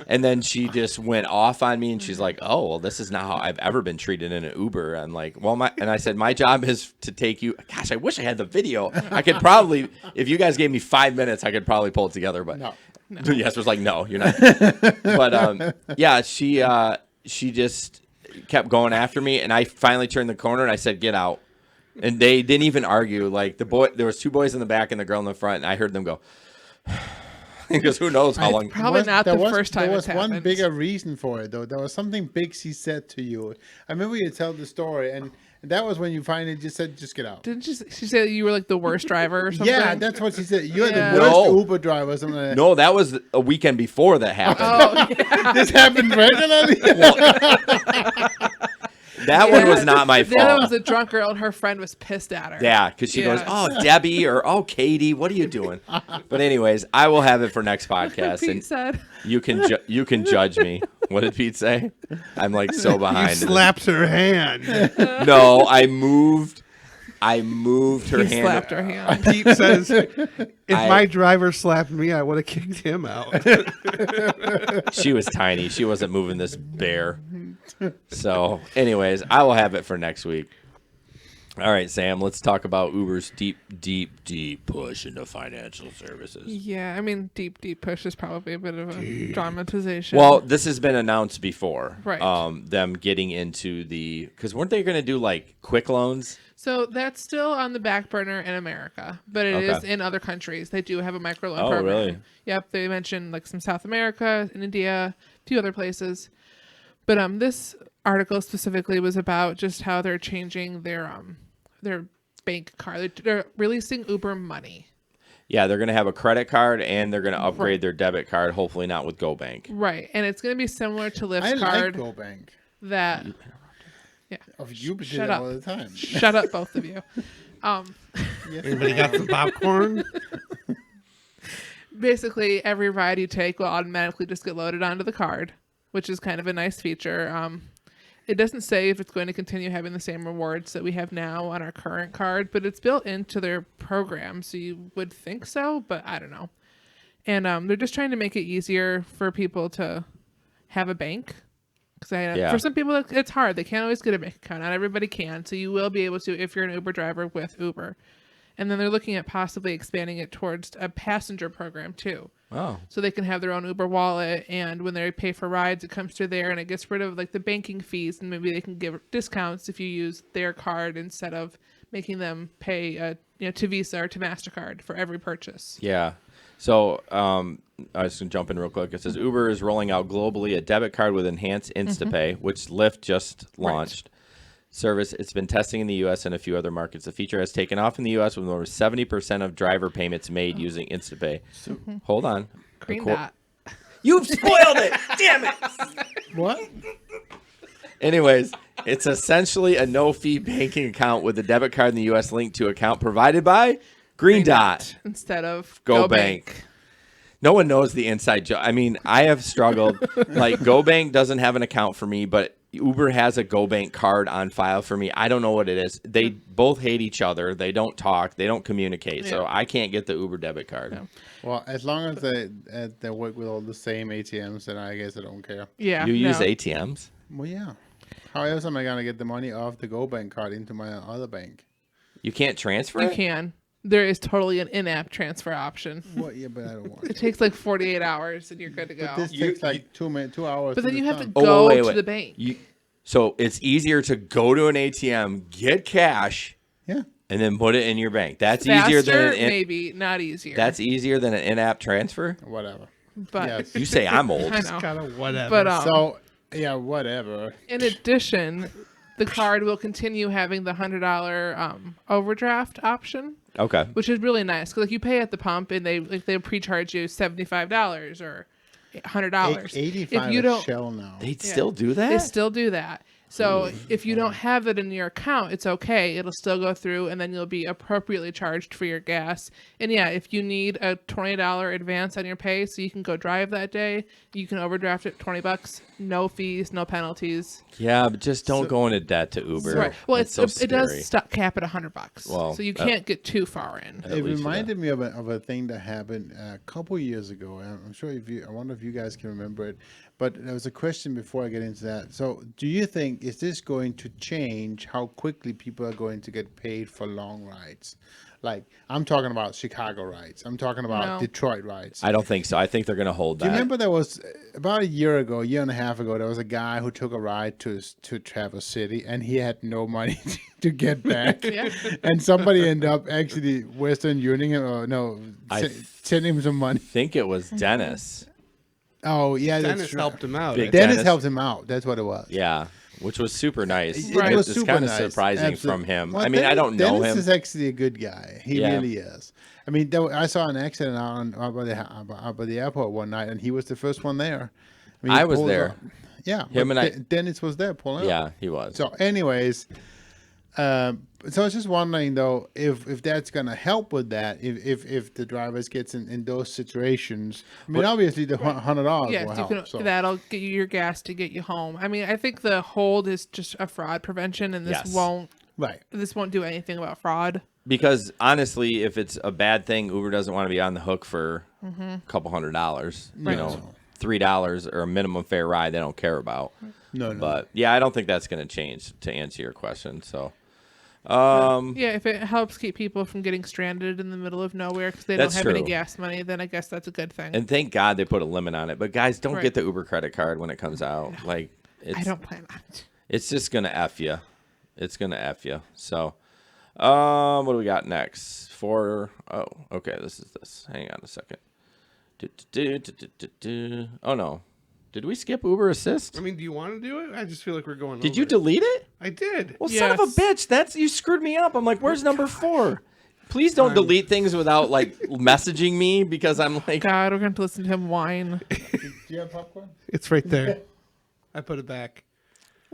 And then she just went off on me, and she's like, "Oh, well, this is not how I've ever been treated in an Uber." I'm like, "Well, and I said, my job is to take you." Gosh, I wish I had the video. I could probably, if you guys gave me 5 minutes, I could probably pull it together. But No. Yes was like, "No, you're not." But yeah, she just kept going after me, and I finally turned the corner and I said, "Get out." And they didn't even argue. Like there was 2 boys in the back and the girl in the front, and I heard them go. Because who knows how long. Probably not the first time There was it's one happened. bigger reason for it, though. There was something big she said to you. I remember you tell the story, and that was when you finally just said, "Just get out." Didn't she say you were like the worst driver or something? Yeah, that's what she said. You're Yeah. the worst No. Uber driver. Or something like that. No, that was a weekend before that happened. Oh, yeah. This happened regularly. That one was not my The other fault. was a drunk girl, and her friend was pissed at her. Yeah, because she goes, Yes. "Oh, Debbie," or "Oh, Katie, what are you doing?" But anyways, I will have it for next podcast, Pete and said. you can judge me. What did Pete say? I'm like so You behind. slapped her hand. No, I moved her He hand. slapped her hand. Pete says, if I- my driver slapped me, I would have kicked him out. She was tiny. She wasn't moving this bear. So, anyways, I will have it for next week. All right, Sam, let's talk about Uber's deep push into financial services. Yeah, I mean, deep push is probably a bit of a dramatization. Well, this has been announced before. Right. Them getting into because weren't they going to do like quick loans? So that's still on the back burner in America, but it is Okay. in other countries. They do have a microloan Oh, program. really? Yep, they mentioned like some South America, in India, a few other places. But this article specifically was about just how they're changing their bank card. They're releasing Uber Money. Yeah, they're going to have a credit card and they're going to upgrade their debit card. Hopefully, not with GoBank. Right, and it's going to be similar to Lyft's I like card. GoBank. That yeah. Oh, you did Shut it up. all the time. Shut up, both of you. Yes, Anybody got some popcorn? Basically, every ride you take will automatically just get loaded onto the card, which is kind of a nice feature. It doesn't say if it's going to continue having the same rewards that we have now on our current card, but it's built into their program, so you would think so, but I don't know. And they're just trying to make it easier for people to have a bank. Because for some people, it's hard. They can't always get a bank account. Not everybody can. So you will be able to if you're an Uber driver with Uber. And then they're looking at possibly expanding it towards a passenger program too. Oh, So they can have their own Uber wallet, and when they pay for rides, it comes through there, and it gets rid of like the banking fees, and maybe they can give discounts if you use their card instead of making them pay to Visa or to MasterCard for every purchase. yeah. So I was going to jump in real quick. It says Uber is rolling out globally a debit card with enhanced InstaPay, which Lyft just launched. Service. It's been testing in the U.S. and a few other markets. The feature has taken off in the U.S. with over 70% of driver payments made using InstaPay. Hold on. Green dot. You've spoiled it. Damn it. What? Anyways, it's essentially a no-fee banking account with a debit card in the U.S. linked to account provided by Green Dot. Instead of GoBank. No one knows the inside joke. I mean, I have struggled. Like, GoBank doesn't have an account for me, but Uber has a GoBank card on file for me. I don't know what it is. They both hate each other. They don't talk. They don't communicate. So I can't get the Uber debit card. Yeah. Well, as long as they work with all the same ATMs, then I guess I don't care. Yeah. You use no. ATMs? Well, yeah. How else am I gonna get the money off the GoBank card into my other bank? You can't transfer You it? can. There is totally an in-app transfer option. What? Yeah, but I don't want. It takes like 48 hours and you're good to go. But this You- takes like 2 hours. But then you have to done. go wait, to wait. the bank. So it's easier to go to an ATM, get cash, Yeah. and then put it in your bank. That's Faster, easier than maybe not easier. That's easier than an in-app transfer. Whatever. but Yes. You say I'm old. I know. Kind of whatever. But So yeah, whatever. in addition, the card will continue having the $100 overdraft option, Okay. which is really nice because like you pay at the pump and they pre-charge you $75 or $100. 85 If you is don't, shell now. They'd still do that? they still do that. So if you don't have it in your account, it's okay. It'll still go through, and then you'll be appropriately charged for your gas. And yeah, if you need a $20 advance on your pay so you can go drive that day, you can overdraft it $20. No fees, no penalties. Yeah, but just don't go into debt to Uber. Right. Well, It's so it does scary. stop cap at $100. Well, so you can't get too far in. At It least for reminded me of a thing that happened a couple years ago. I'm sure I wonder if you guys can remember it. But there was a question before I get into that. So, do you think is this going to change how quickly people are going to get paid for long rides? Like I'm talking about Chicago rides. I'm talking about No. Detroit rides. I don't think so. I think they're going to hold Do that. you remember there was about a year and a half ago, there was a guy who took a ride to Traverse City and he had no money to get back. Yeah. And somebody ended up actually Western Unioning or no, I sending him some money. I think it was Dennis. Oh, yeah, Dennis that's right. helped him out. Big Dennis Dennis. helped him out. That's what it was. Yeah, which was super nice. It Right. was It's super kind of nice. surprising Absolutely. from him. Well, I mean, I don't know Dennis him. is actually a good guy. He Yeah. really is. I mean, I saw an accident out by the airport one night, and he was the first one there. I, mean, he I was pulled there. up. Yeah, Him but and I- Dennis was there pulling up. Yeah, he was. So, anyways, so I was just wondering though if that's gonna help with that. If the drivers gets in those situations. I mean, obviously the $100 Yes, will you help. can, So. that'll get you your gas to get you home. I mean, I think the hold is just a fraud prevention, and Yes. Right. this won't do anything about fraud. Because honestly, if it's a bad thing, Uber doesn't want to be on the hook for a couple $100. You know, $3 or a minimum fare ride they don't care about. No. But yeah, I don't think that's going to change to answer your question. So Yeah, if it helps keep people from getting stranded in the middle of nowhere because they don't That's have any true. gas money, then I guess that's a good thing. and thank God they put a limit on it. But guys, don't Right. get the Uber credit card when it comes out. Like I don't plan on it. It's just gonna F you. It's gonna F you. So, what do we got next? Okay, this is this. Hang on a second. Oh no, did we skip Uber Assist? I mean, do you want to do it? I just feel like we're going. Did over you it. delete it? I did. Well, son of a Yes. bitch, that's you screwed me up. I'm like, where's number 4? Please don't delete things without like messaging me because I'm like, God, we're going to listen to him whine. Do you have popcorn? It's right there. I put it back.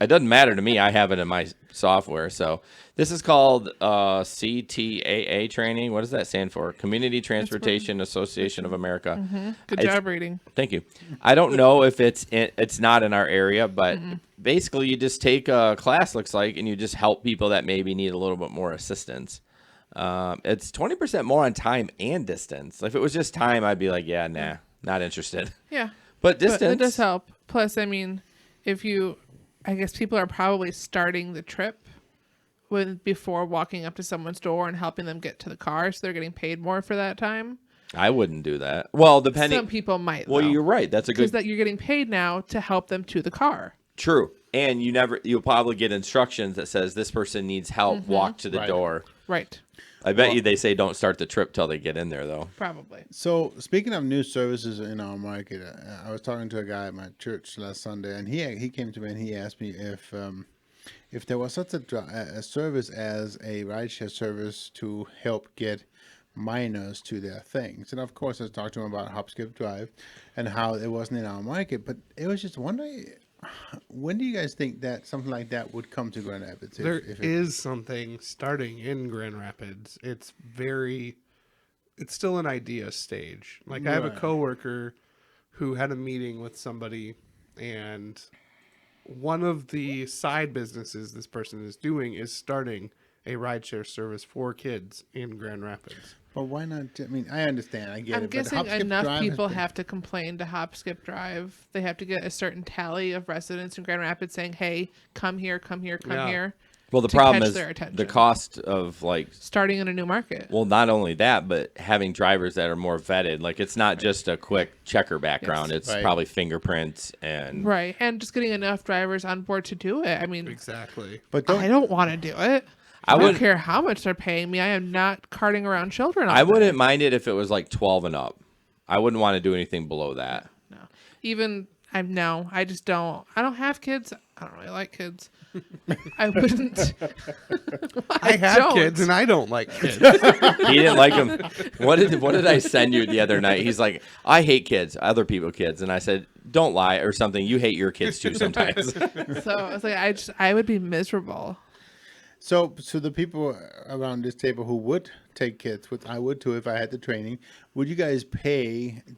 it doesn't matter to me. I have it in my software. So this is called CTAA training. What does that stand for? Community Transportation Association of America. Good It's- job reading. Thank you. I don't know if it's not in our area, but basically you just take a class, looks like, and you just help people that maybe need a little bit more assistance. It's 20% more on time and distance. If it was just time, I'd be like, yeah, nah, not interested. Yeah. But But it distance, does help. Plus, I mean, I guess people are probably starting the trip before walking up to someone's door and helping them get to the car, so they're getting paid more for that time. I wouldn't do that. Well, depending. Some people might. Well, you're right. That's a because good. that you're getting paid now to help them to the car. True. And you'll probably get instructions that says this person needs help. Walk to the Right. door. Right. I bet you they say don't start the trip till they get in there, though. Probably. So speaking of new services in our market, I was talking to a guy at my church last Sunday, and he came to me and he asked me if there was such a service as a rideshare service to help get minors to their things. And of course, I talked to him about Hop, Skip, Drive and how it wasn't in our market. But it was just wondering, when do you guys think that something like that would come to Grand Rapids? There is something starting in Grand Rapids. It's still an idea stage. Like I have a Right. coworker who had a meeting with somebody, and one of the side businesses this person is doing is starting a rideshare service for kids in Grand Rapids. But why not? I mean, I understand. I get I'm it. But guessing hop, skip, enough drive has people been- have to complain to Hop Skip Drive. They have to get a certain tally of residents in Grand Rapids saying, "Hey, come here, come here, come Yeah. here." Well, the to problem catch is their attention. the cost of like. Starting in a new market. Well, not only that, but having drivers that are more vetted. Like it's not just a quick checker background. Yes. It's Right. probably fingerprints and. Right, and just getting enough drivers on board to do it. I mean, Exactly. But I don't want to do it. I don't wouldn't- care how much they're paying me. I am not carting around children. I all day. wouldn't mind it if it was like 12 and up. I wouldn't want to do anything below that. No, even I just don't. I don't have kids. I don't really like kids. I wouldn't. I have don't. kids and I don't like kids. He didn't like him. What did I send you the other night? He's like, I hate kids, other people kids, and I said, don't lie or something. You hate your kids too sometimes. So I was like, I would be miserable. So the people around this table who would take kids, which I would too if I had the training, would you guys pay an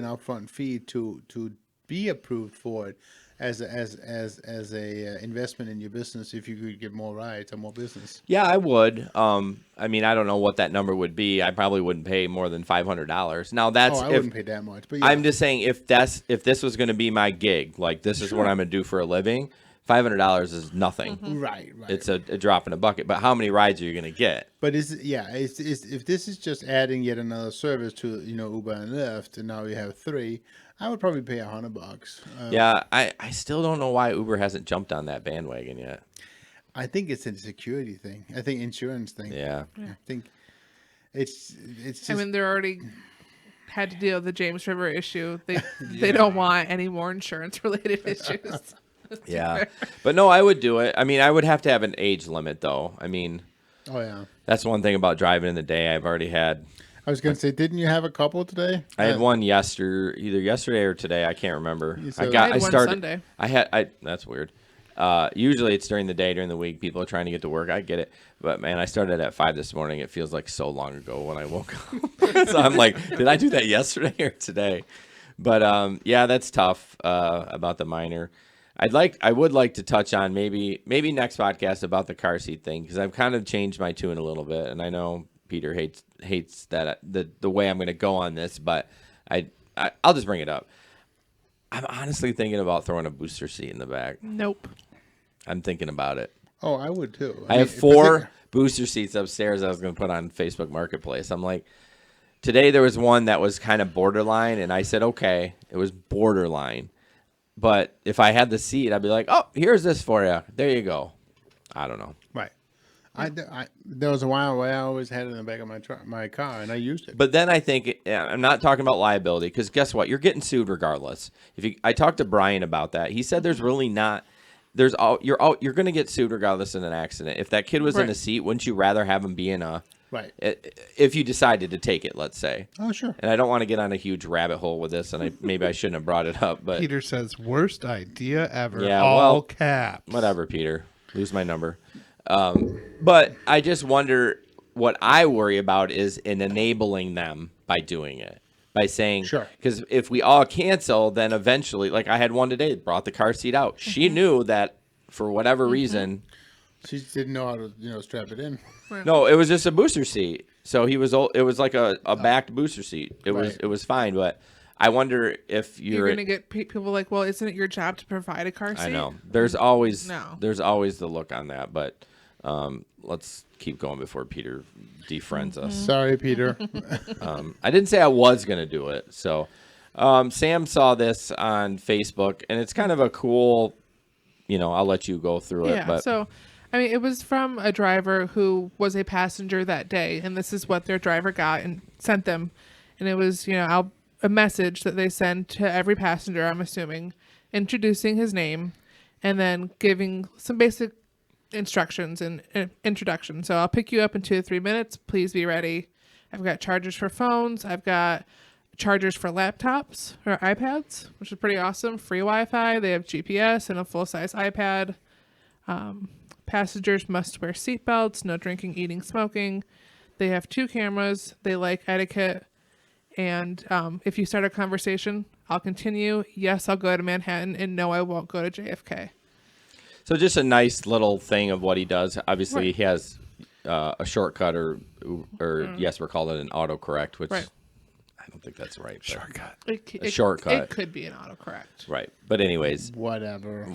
upfront fee to be approved for it as a investment in your business if you could get more rides or more business? Yeah, I would. I mean, I don't know what that number would be. I probably wouldn't pay more than $500. Now that's I if wouldn't pay that much. But yeah. I'm just saying if this was going to be my gig, like this is what I'm going to do for a living, $500 is nothing. Right. It's a drop in a bucket. But how many rides are you going to get? But if this is just adding yet another service to Uber and Lyft, and now you have 3, I would probably pay $100. Yeah, I still don't know why Uber hasn't jumped on that bandwagon yet. I think it's a security thing. I think insurance thing. Yeah. I think it's just. I mean, they're already had to deal with the James River issue. They don't want any more insurance related issues. Yeah. But no, I would do it. I mean, I would have to have an age limit though. I mean, oh yeah. that's one thing about driving in the day. I've already had. I was gonna say, didn't you have a couple today? I had one either yesterday or today. I can't remember. said- I had one Sunday. That's weird. Usually it's during the day, during the week. People are trying to get to work. I get it. But man, I started at 5 this morning. It feels like so long ago when I woke up. So I'm like, did I do that yesterday or today? But yeah, that's tough about the minor. I would like to touch on maybe next podcast about the car seat thing, because I've kind of changed my tune a little bit, and I know Peter hates that the way I'm going to go on this, but I'll just bring it up. I'm honestly thinking about throwing a booster seat in the back. Nope. I'm thinking about it. Oh, I would too. I have 4 booster seats upstairs I was going to put on Facebook Marketplace. I'm like, today there was one that was kind of borderline, and I said, okay, it was borderline. But if I had the seat, I'd be like, oh, here's this for you. There you go. I don't know. Right. There was a while where I always had it in the back of my car, and I used it. But then I think I'm not talking about liability, because guess what? You're getting sued regardless. I talked to Brian about that. He said there's really not. You're going to get sued regardless in an accident. If that kid was in Right. a seat, wouldn't you rather have him be in a? Right. If you decided to take it, let's say. Oh, sure. And I don't want to get on a huge rabbit hole with this, and maybe I shouldn't have brought it up, but Peter says, worst idea ever. Yeah, All well, caps. whatever, Peter. Lose my number. But I just wonder, what I worry about is in enabling them by doing it. By saying, Sure. Because if we all cancel, then eventually, like I had one today, brought the car seat out. She knew that for whatever reason. She didn't know how to strap it in. No, it was just a booster seat. So it was like a backed booster seat. It Right. was fine, but I wonder if You're going to get people like, well, isn't it your job to provide a car seat? I know. There's always No. the look on that, but let's keep going before Peter defriends us. Sorry, Peter. I didn't say I was going to do it. So Sam saw this on Facebook, and it's kind of a cool, I'll let you go through it. Yeah. But So, I mean, it was from a driver who was a passenger that day, and this is what their driver got and sent them. And it was, a message that they send to every passenger, I'm assuming, introducing his name, and then giving some basic instructions and introduction. So I'll pick you up in 2 to 3 minutes. Please be ready. I've got chargers for phones. I've got chargers for laptops or iPads, which is pretty awesome. Free Wi-Fi. They have GPS and a full-size iPad. Passengers must wear seatbelts. No drinking, eating, smoking. They have 2 cameras. They like etiquette. And if you start a conversation, I'll continue. Yes, I'll go to Manhattan. And no, I won't go to JFK. so just a nice little thing of what he does. Obviously, Right. he has a shortcut or yes, we're calling it an autocorrect, which Right. I don't think that's right. But, Shortcut. A shortcut. It could be an autocorrect. right. But anyways, Whatever.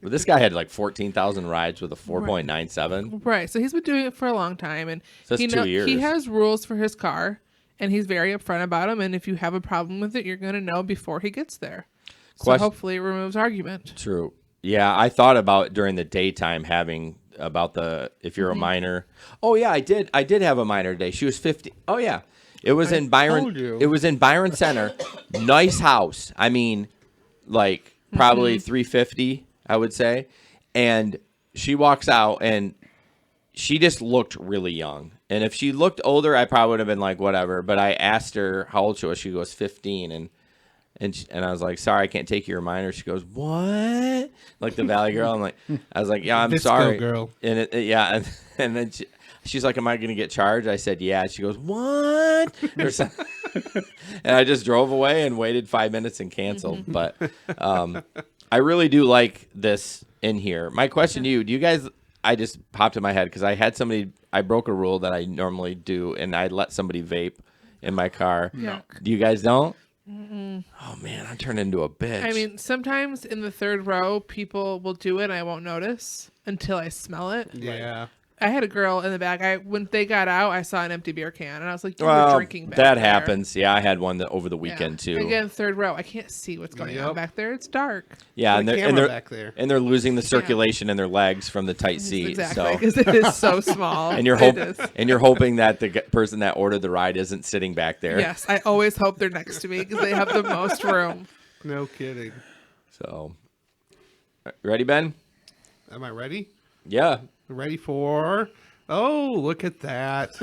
But this guy had like 14,000 rides with a 4.97. Right. So he's been doing it for a long time, and So that's 2 years. he has rules for his car, and he's very upfront about them. And if you have a problem with it, you're going to know before he gets there. So hopefully it removes argument. True. Yeah, I thought about during the daytime having about if you're a minor. Oh yeah, I did have a minor today. She was 50. Oh yeah. It was in Byron. told you. It was in Byron Center. Nice house. I mean, like probably 350, I would say. And she walks out and she just looked really young. And if she looked older, I probably would have been like, whatever. But I asked her how old she was. She goes 15. And I was like, sorry, I can't take your minor. She goes, what? Like the Valley girl. I was like, yeah, I'm Visco sorry. girl. And and then she's like, am I going to get charged? I said, yeah. She goes, what? Or something. And I just drove away and waited 5 minutes and canceled. But I really do like this in here. My question to you, do you guys, I just popped in my head because I broke a rule that I normally do, and I let somebody vape in my car. Yeah. Do you guys don't? Oh man, I turned into a bitch. I mean, sometimes in the third row, people will do it and I won't notice until I smell it. Yeah. I had a girl in the back. When they got out, I saw an empty beer can, and I was like, "You were drinking back that there." happens. Yeah, I had one over the weekend too. Again, third row. I can't see what's going on back there. It's dark. Yeah, The and camera they're back there. and they're losing the circulation in their legs from the tight seat. Exactly, So. because it is so small. And you're hoping that the person that ordered the ride isn't sitting back there. Yes, I always hope they're next to me because they have the most room. No kidding. So, ready, Ben? Am I ready? Yeah. Ready for... Oh, look at that.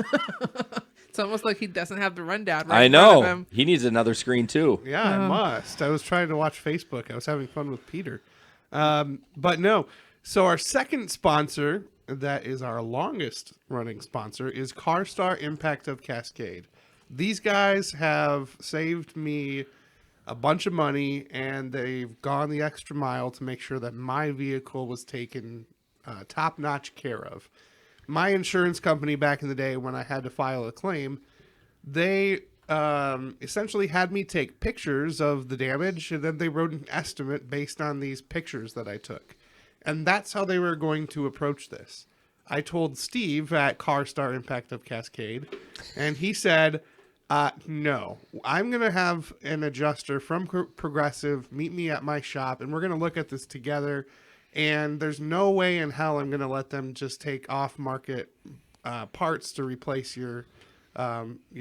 It's almost like he doesn't have the rundown. I In front of know. him. He needs another screen too. Yeah, I must. I was trying to watch Facebook. I was having fun with Peter. But no. So our second sponsor, that is our longest running sponsor, is CARSTAR Impact of Cascade. These guys have saved me a bunch of money, and they've gone the extra mile to make sure that my vehicle was taken top-notch care of. My insurance company back in the day, when I had to file a claim, they essentially had me take pictures of the damage, and then they wrote an estimate based on these pictures that I took. And that's how they were going to approach this. I told Steve at CARSTAR Impact of Cascade, and he said, no, I'm going to have an adjuster from Progressive meet me at my shop, and we're going to look at this together. And there's no way in hell I'm going to let them just take off-market parts to replace your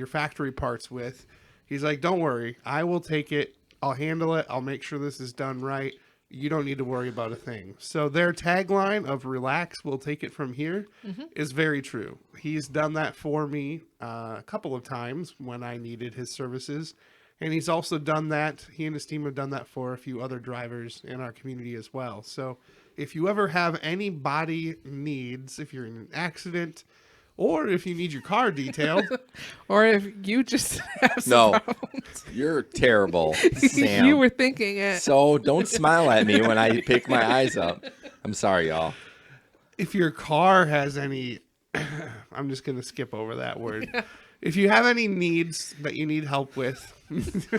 factory parts with. He's like, don't worry. I will take it. I'll handle it. I'll make sure this is done right. You don't need to worry about a thing. So their tagline of relax, we'll take it from here is very true. He's done that for me a couple of times when I needed his services. And he's also done that. He and his team have done that for a few other drivers in our community as well. So if you ever have any body needs, if you're in an accident, or if you need your car detailed, or if you just have some problems. You're terrible, Sam. You were thinking it. So don't smile at me when I pick my eyes up. I'm sorry, y'all. if your car has any, I'm just going to skip over that word. Yeah. If you have any needs that you need help with,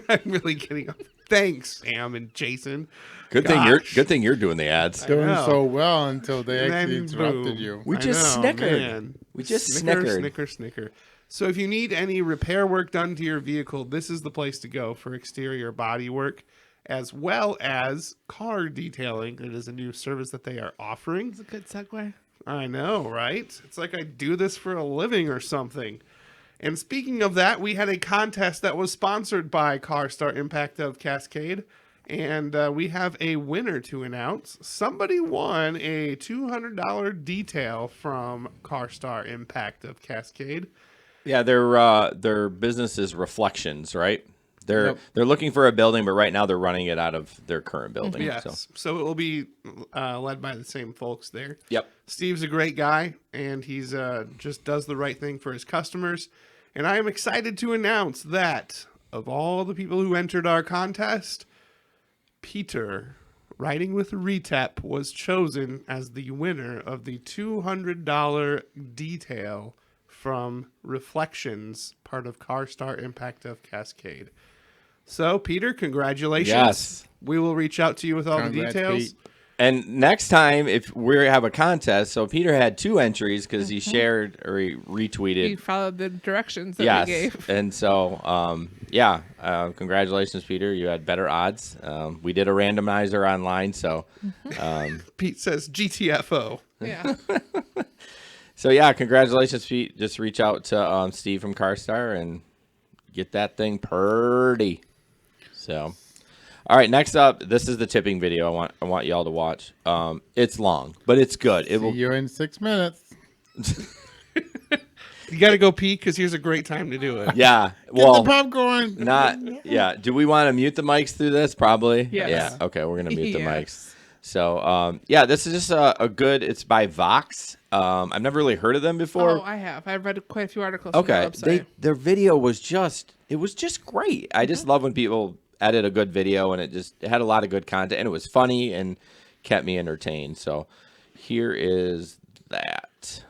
I'm really kidding. Thanks, Sam and Jason. Good thing you're doing the ads. Doing so well until they actually interrupted you. We just snickered. Man. We just Snicker. So if you need any repair work done to your vehicle, this is the place to go for exterior body work, as well as car detailing. It is a new service that they are offering. It's a good segue. I know, right? It's like I do this for a living or something. And speaking of that, we had a contest that was sponsored by CARSTAR Impact of Cascade. And we have a winner to announce. Somebody won a $200 detail from CARSTAR Impact of Cascade. Yeah, their business is Reflections, right? They're looking for a building, but right now they're running it out of their current building. Yes, so it will be led by the same folks there. Yep. Steve's a great guy, and he's just does the right thing for his customers. And I am excited to announce that of all the people who entered our contest, Peter Riding with Retep was chosen as the winner of the $200 detail from Reflections, part of CARSTAR Impact of Cascade. So, Peter, congratulations. Yes. We will reach out to you with all Congrats, the details. Pete. And next time, if we have a contest, so Peter had 2 entries because he shared or he retweeted. You followed the directions that Yes, we gave. and so congratulations, Peter. You had better odds. We did a randomizer online, so Pete says GTFO. Yeah. so yeah, congratulations, Pete. Just reach out to Steve from CARSTAR and get that thing purdy. So. All right, next up, this is the tipping video I want y'all to watch. It's long, but it's good. See you in 6 minutes. You got to go pee because here's a great time to do it. Yeah. Get Well, the popcorn. yeah. Do we want to mute the mics through this? Probably. Yes. Yeah. Okay, we're gonna mute the mics. Yes. So, this is just a good. It's by Vox. I've never really heard of them before. Oh, I have. I've read quite a few articles Okay, from their website. their video was just great. I just love when people edit a good video, and it had a lot of good content, and it was funny and kept me entertained. So here is that.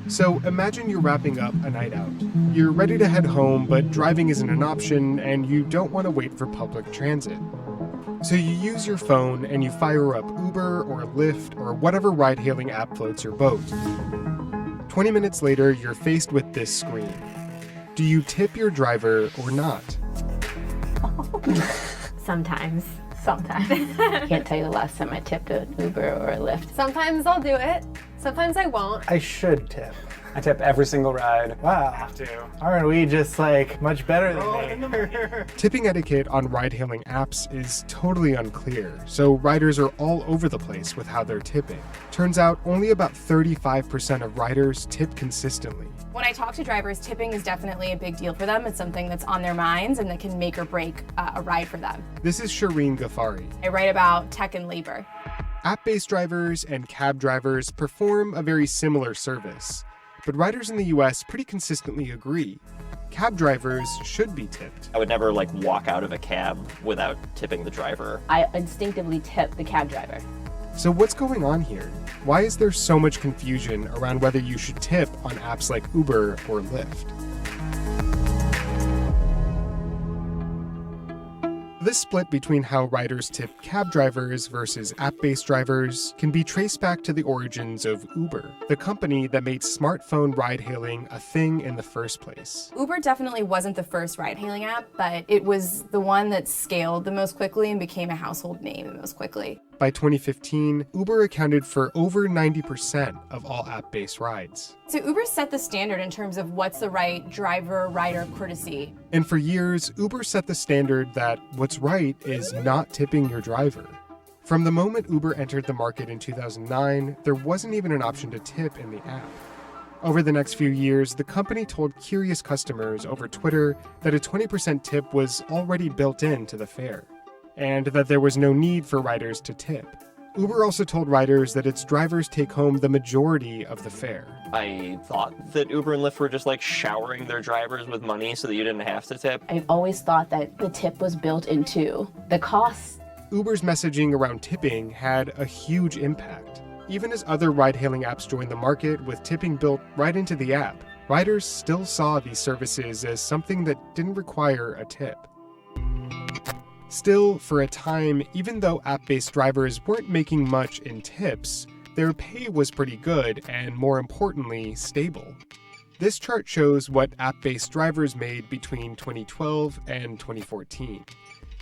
So imagine you're wrapping up a night out. You're ready to head home, but driving isn't an option, and you don't want to wait for public transit. So you use your phone and you fire up Uber or Lyft or whatever ride-hailing app floats your boat. 20 minutes later, you're faced with this screen. Do you tip your driver or not? Sometimes. Can't tell you the last time I tipped an Uber or a Lyft. Sometimes I'll do it. Sometimes I won't. I should tip. I tip every single ride. Wow. I have to. Aren't we just much better than me? Tipping etiquette on ride-hailing apps is totally unclear, so riders are all over the place with how they're tipping. Turns out only about 35% of riders tip consistently. When I talk to drivers, tipping is definitely a big deal for them. It's something that's on their minds and that can make or break a ride for them. This is Shireen Ghaffari. I write about tech and labor. App-based drivers and cab drivers perform a very similar service, but riders in the US pretty consistently agree. Cab drivers should be tipped. I would never walk out of a cab without tipping the driver. I instinctively tip the cab driver. So what's going on here? Why is there so much confusion around whether you should tip on apps like Uber or Lyft? This split between how riders tip cab drivers versus app-based drivers can be traced back to the origins of Uber, the company that made smartphone ride-hailing a thing in the first place. Uber definitely wasn't the first ride-hailing app, but it was the one that scaled the most quickly and became a household name the most quickly. By 2015, Uber accounted for over 90% of all app-based rides. So Uber set the standard in terms of what's the right driver-rider courtesy. And for years, Uber set the standard that what's right is not tipping your driver. From the moment Uber entered the market in 2009, there wasn't even an option to tip in the app. Over the next few years, the company told curious customers over Twitter that a 20% tip was already built into the fare, and that there was no need for riders to tip. Uber also told riders that its drivers take home the majority of the fare. I thought that Uber and Lyft were just showering their drivers with money so that you didn't have to tip. I've always thought that the tip was built into the costs. Uber's messaging around tipping had a huge impact. Even as other ride-hailing apps joined the market with tipping built right into the app, riders still saw these services as something that didn't require a tip. Still, for a time, even though app-based drivers weren't making much in tips, their pay was pretty good and, more importantly, stable. This chart shows what app-based drivers made between 2012 and 2014.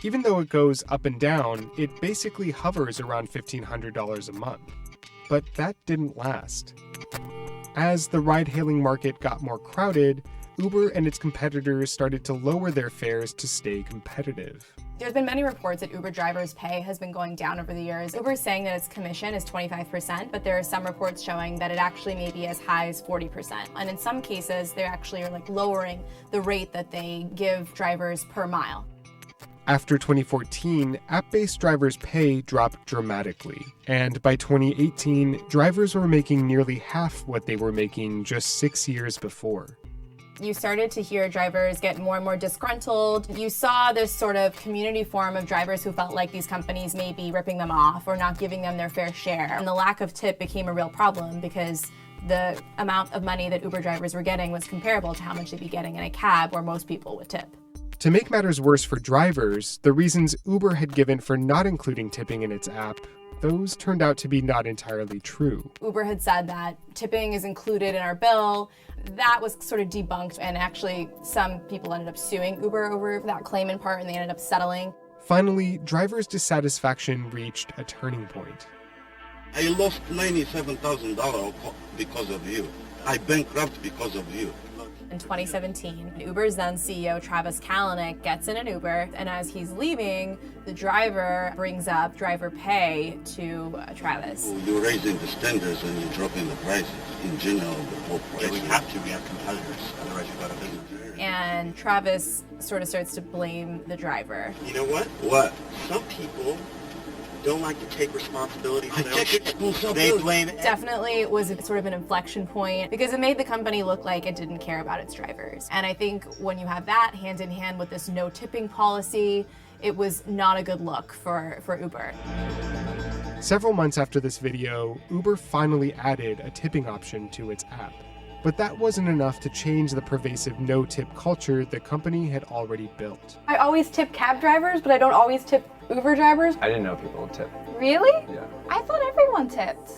Even though it goes up and down, it basically hovers around $1,500 a month. But that didn't last. As the ride-hailing market got more crowded, Uber and its competitors started to lower their fares to stay competitive. There's been many reports that Uber drivers' pay has been going down over the years. Uber is saying that its commission is 25%, but there are some reports showing that it actually may be as high as 40%. And in some cases, they actually are lowering the rate that they give drivers per mile. After 2014, app-based drivers' pay dropped dramatically, and by 2018, drivers were making nearly half what they were making just 6 years before. You started to hear drivers get more and more disgruntled. You saw this sort of community form of drivers who felt like these companies may be ripping them off or not giving them their fair share. And the lack of tip became a real problem because the amount of money that Uber drivers were getting was comparable to how much they'd be getting in a cab where most people would tip. To make matters worse for drivers, the reasons Uber had given for not including tipping in its app, those turned out to be not entirely true. Uber had said that tipping is included in our bill. That was sort of debunked, and actually some people ended up suing Uber over that claim in part, and they ended up settling. Finally, drivers' dissatisfaction reached a turning point. I lost $97,000 because of you. I bankrupt because of you. In 2017, Uber's then CEO Travis Kalanick gets in an Uber, and as he's leaving, the driver brings up driver pay to Travis. You're raising the standards and you're dropping the prices. In general, the whole price. Yeah, we have to. We have competitors. Otherwise, you've got a business. And Travis sort of starts to blame the driver. You know what? What? Some people don't like to take responsibility for their own. They blame it. Definitely it was sort of an inflection point because it made the company look like it didn't care about its drivers. And I think when you have that hand in hand with this no tipping policy, it was not a good look for Uber. Several months after this video, Uber finally added a tipping option to its app. But that wasn't enough to change the pervasive no-tip culture the company had already built. I always tip cab drivers, but I don't always tip Uber drivers. I didn't know people would tip. Really? Yeah. I thought everyone tipped.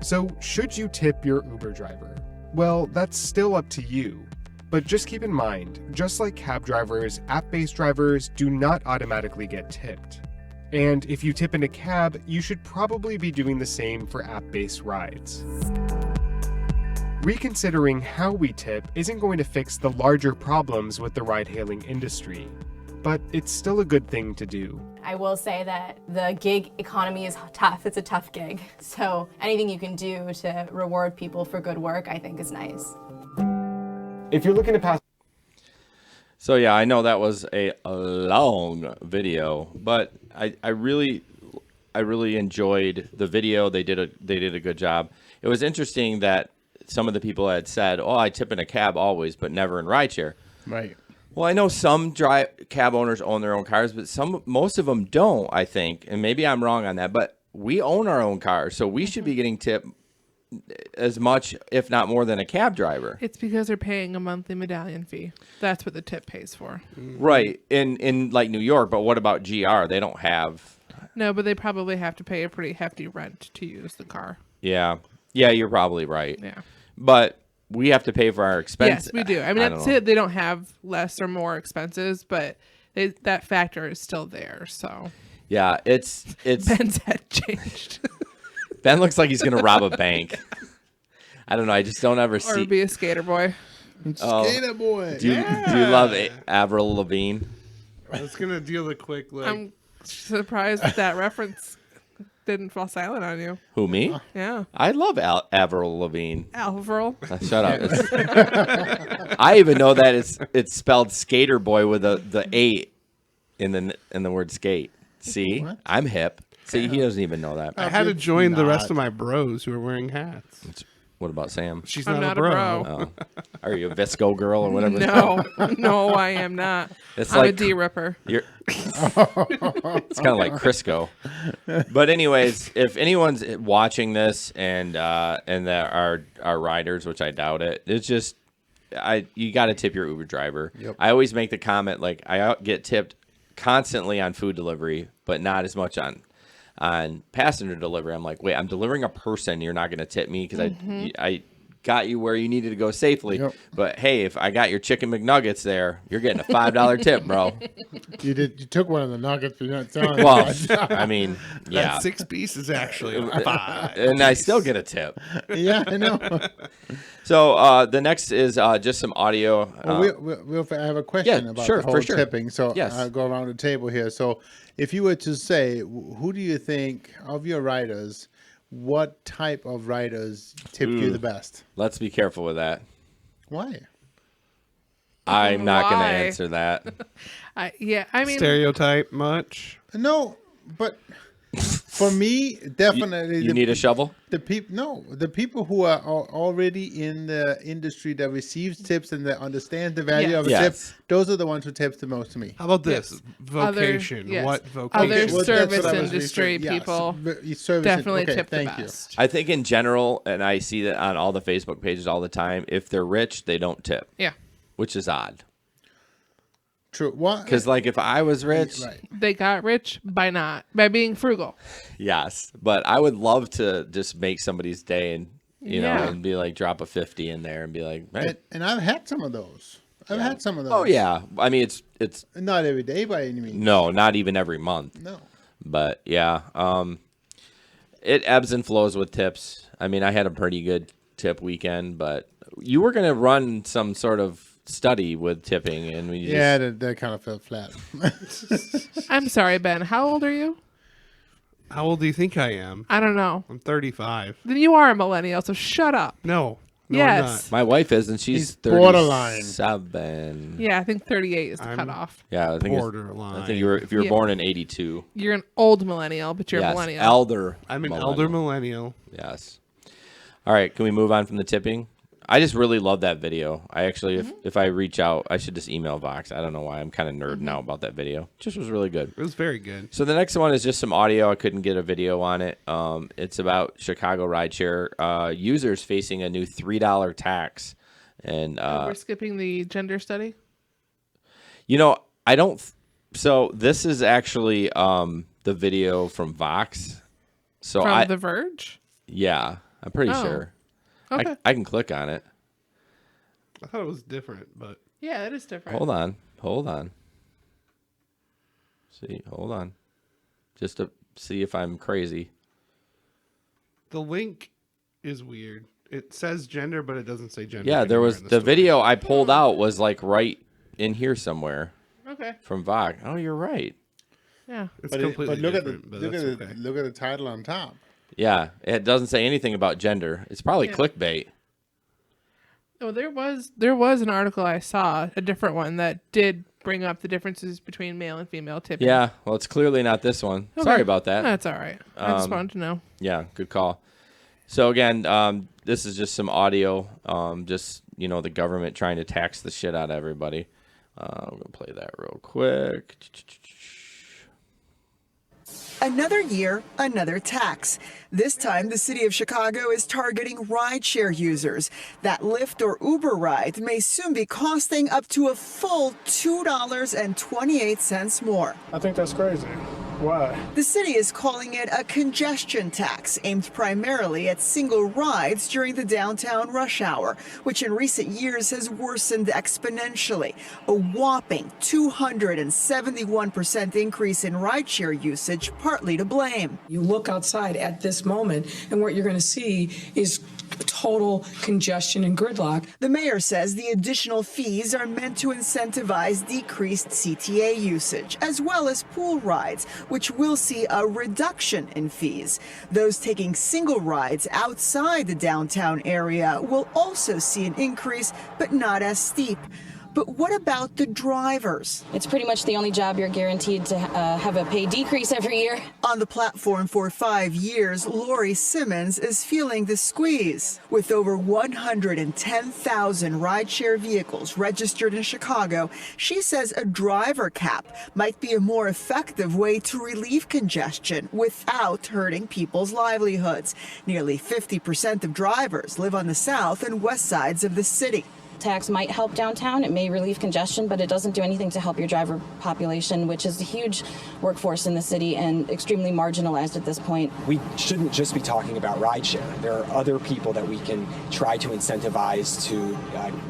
So, should you tip your Uber driver? Well, that's still up to you. But just keep in mind, just like cab drivers, app-based drivers do not automatically get tipped. And if you tip in a cab, you should probably be doing the same for app-based rides. Reconsidering how we tip isn't going to fix the larger problems with the ride-hailing industry, but it's still a good thing to do. I will say that the gig economy is tough. It's a tough gig. So anything you can do to reward people for good work, I think is nice. If you're looking to pass... So yeah, I know that was a long video, but I really enjoyed the video. They did a good job. It was interesting that some of the people had said, "Oh, I tip in a cab always, but never in rideshare." Right. Well, I know some cab owners own their own cars, but most of them don't, I think. And maybe I'm wrong on that, but we own our own cars, so we should be getting tipped as much, if not more, than a cab driver. It's because they're paying a monthly medallion fee. That's what the tip pays for. Right. In like New York, but what about GR? They don't have... No, but they probably have to pay a pretty hefty rent to use the car. Yeah. Yeah, you're probably right. Yeah. But we have to pay for our expenses. Yes, we do. I mean, that's it. They don't have less or more expenses, but that factor is still there. So yeah, it's Ben's head changed. Ben looks like he's gonna rob a bank. I don't know. I just don't ever see. Or be a skater boy. Skater boy. Do you love Avril Lavigne? I was gonna deal a quick look. I'm surprised that reference didn't fall silent on you. Who, me? Yeah. I love Avril Lavigne. Avril. Shut up. I even know that it's spelled skater boy with the 8 in the word skate. See? What? I'm hip. See, he doesn't even know that. I had to join the rest of my bros who are wearing hats. What about Sam? She's I'm not a bro. Oh. Are you a Visco girl or whatever? No, I am not. It's I'm like a D-ripper. It's kind of like Crisco. But anyways, if anyone's watching this and that are riders, which I doubt it, it's just you got to tip your Uber driver. Yep. I always make the comment like I get tipped constantly on food delivery, but not as much on passenger delivery. I'm like, wait, I'm delivering a person. You're not going to tip me because I got you where you needed to go safely. Yep. But hey, if I got your chicken McNuggets there, you're getting a $5 tip, bro. You took one of the nuggets. You're not telling well, I mean, yeah, that's 6 pieces actually. 5. And I still get a tip. Yeah, I know. So the next is just some audio. We'll have a question about the whole tipping. So yes. I'll go around the table here. So if you were to say, who do you think of your riders, what type of riders tipped you the best? Let's be careful with that. Why? I'm not going to answer that. I mean, stereotype much? No, but For me, definitely. You need a shovel? The people who are already in the industry that receives tips and that understand the value of a tip, those are the ones who tips the most to me. How about this? Vocation. What vocation? Other service industry people definitely tip the best. I think in general, and I see that on all the Facebook pages all the time, if they're rich, they don't tip. Yeah. Which is odd. True. Because like if I was rich, they got rich by being frugal. Yes, but I would love to just make somebody's day and you know and be like drop a 50 in there and be like, hey. And I've had some of those. I've had some of those. Oh yeah, I mean it's not every day by any means. No, not even every month. No, but yeah, it ebbs and flows with tips. I mean, I had a pretty good tip weekend, but you were gonna run some sort of study with tipping and we that kind of fell flat. I'm sorry, Ben. How old are you? How old do you think I am? I don't know. I'm 35. Then you are a millennial, so shut up. No, yes. I'm not. My wife is, and she's 37. Borderline. Yeah, I think 38 is the cutoff. Yeah, I think borderline. I think if you were born in 82. You're an old millennial, but you're a millennial. I'm an elder millennial. Yes. All right, can we move on from the tipping? I just really love that video. I actually, if I reach out, I should just email Vox. I don't know why. I'm kind of nerding out about that video. It just was really good. It was very good. So the next one is just some audio. I couldn't get a video on it. It's about Chicago rideshare users facing a new $3 tax. And we're skipping the gender study? You know, I don't. So this is actually the video from Vox. So from The Verge? Yeah, I'm pretty sure. Okay. I can click on it. I thought it was different, but yeah, it is different. Hold on. See, hold on. Just to see if I'm crazy. The link is weird. It says gender, but it doesn't say gender. Yeah, there was the video I pulled out was like right in here somewhere. Okay. From Vox. Oh, you're right. Yeah. It's completely different. Look at the title on top. Yeah, it doesn't say anything about gender. It's probably clickbait. Oh, there was an article I saw, a different one that did bring up the differences between male and female tipping. Yeah, well, it's clearly not this one. Okay. Sorry about that. That's all right. I just wanted to know. Yeah, good call. So again, this is just some audio. Just the government trying to tax the shit out of everybody. I'm gonna play that real quick. Another year, another tax. This time, the city of Chicago is targeting rideshare users. That Lyft or Uber ride may soon be costing up to a full $2.28 more. I think that's crazy. Why? The city is calling it a congestion tax aimed primarily at single rides during the downtown rush hour, which in recent years has worsened exponentially. A whopping 271% increase in rideshare usage, partly to blame. You look outside at this moment, and what you're going to see is total congestion and gridlock. The mayor says the additional fees are meant to incentivize decreased CTA usage, as well as pool rides, which will see a reduction in fees. Those taking single rides outside the downtown area will also see an increase, but not as steep. But what about the drivers? It's pretty much the only job you're guaranteed to have a pay decrease every year. On the platform for 5 years, Lori Simmons is feeling the squeeze. With over 110,000 rideshare vehicles registered in Chicago, she says a driver cap might be a more effective way to relieve congestion without hurting people's livelihoods. Nearly 50% of drivers live on the south and west sides of the city. Tax might help downtown. It may relieve congestion, but it doesn't do anything to help your driver population, which is a huge workforce in the city and extremely marginalized at this point. We shouldn't just be talking about rideshare. There are other people that we can try to incentivize to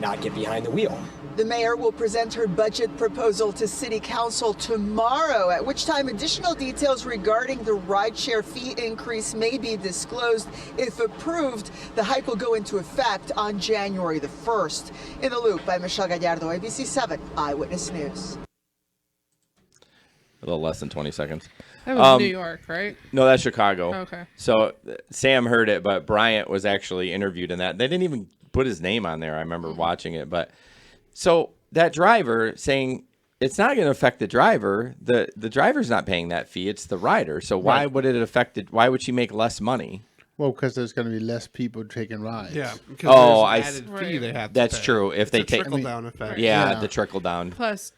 not get behind the wheel. The mayor will present her budget proposal to City Council tomorrow, at which time additional details regarding the rideshare fee increase may be disclosed. If approved, the hike will go into effect on January the 1st. In the Loop, I'm Michelle Gallardo, ABC 7 Eyewitness News. A little less than 20 seconds. That was New York, right? No, that's Chicago. Okay. So Sam heard it, but Bryant was actually interviewed in that. They didn't even put his name on there. I remember watching it, but so that driver saying, it's not going to affect the driver. The driver's not paying that fee. It's the rider. So why would it affect it? Why would she make less money? Well, because there's going to be less people taking rides. Yeah. Oh, added fee they have to that's pay. true. If they take trickle down effect. Yeah, the trickle down. Plus,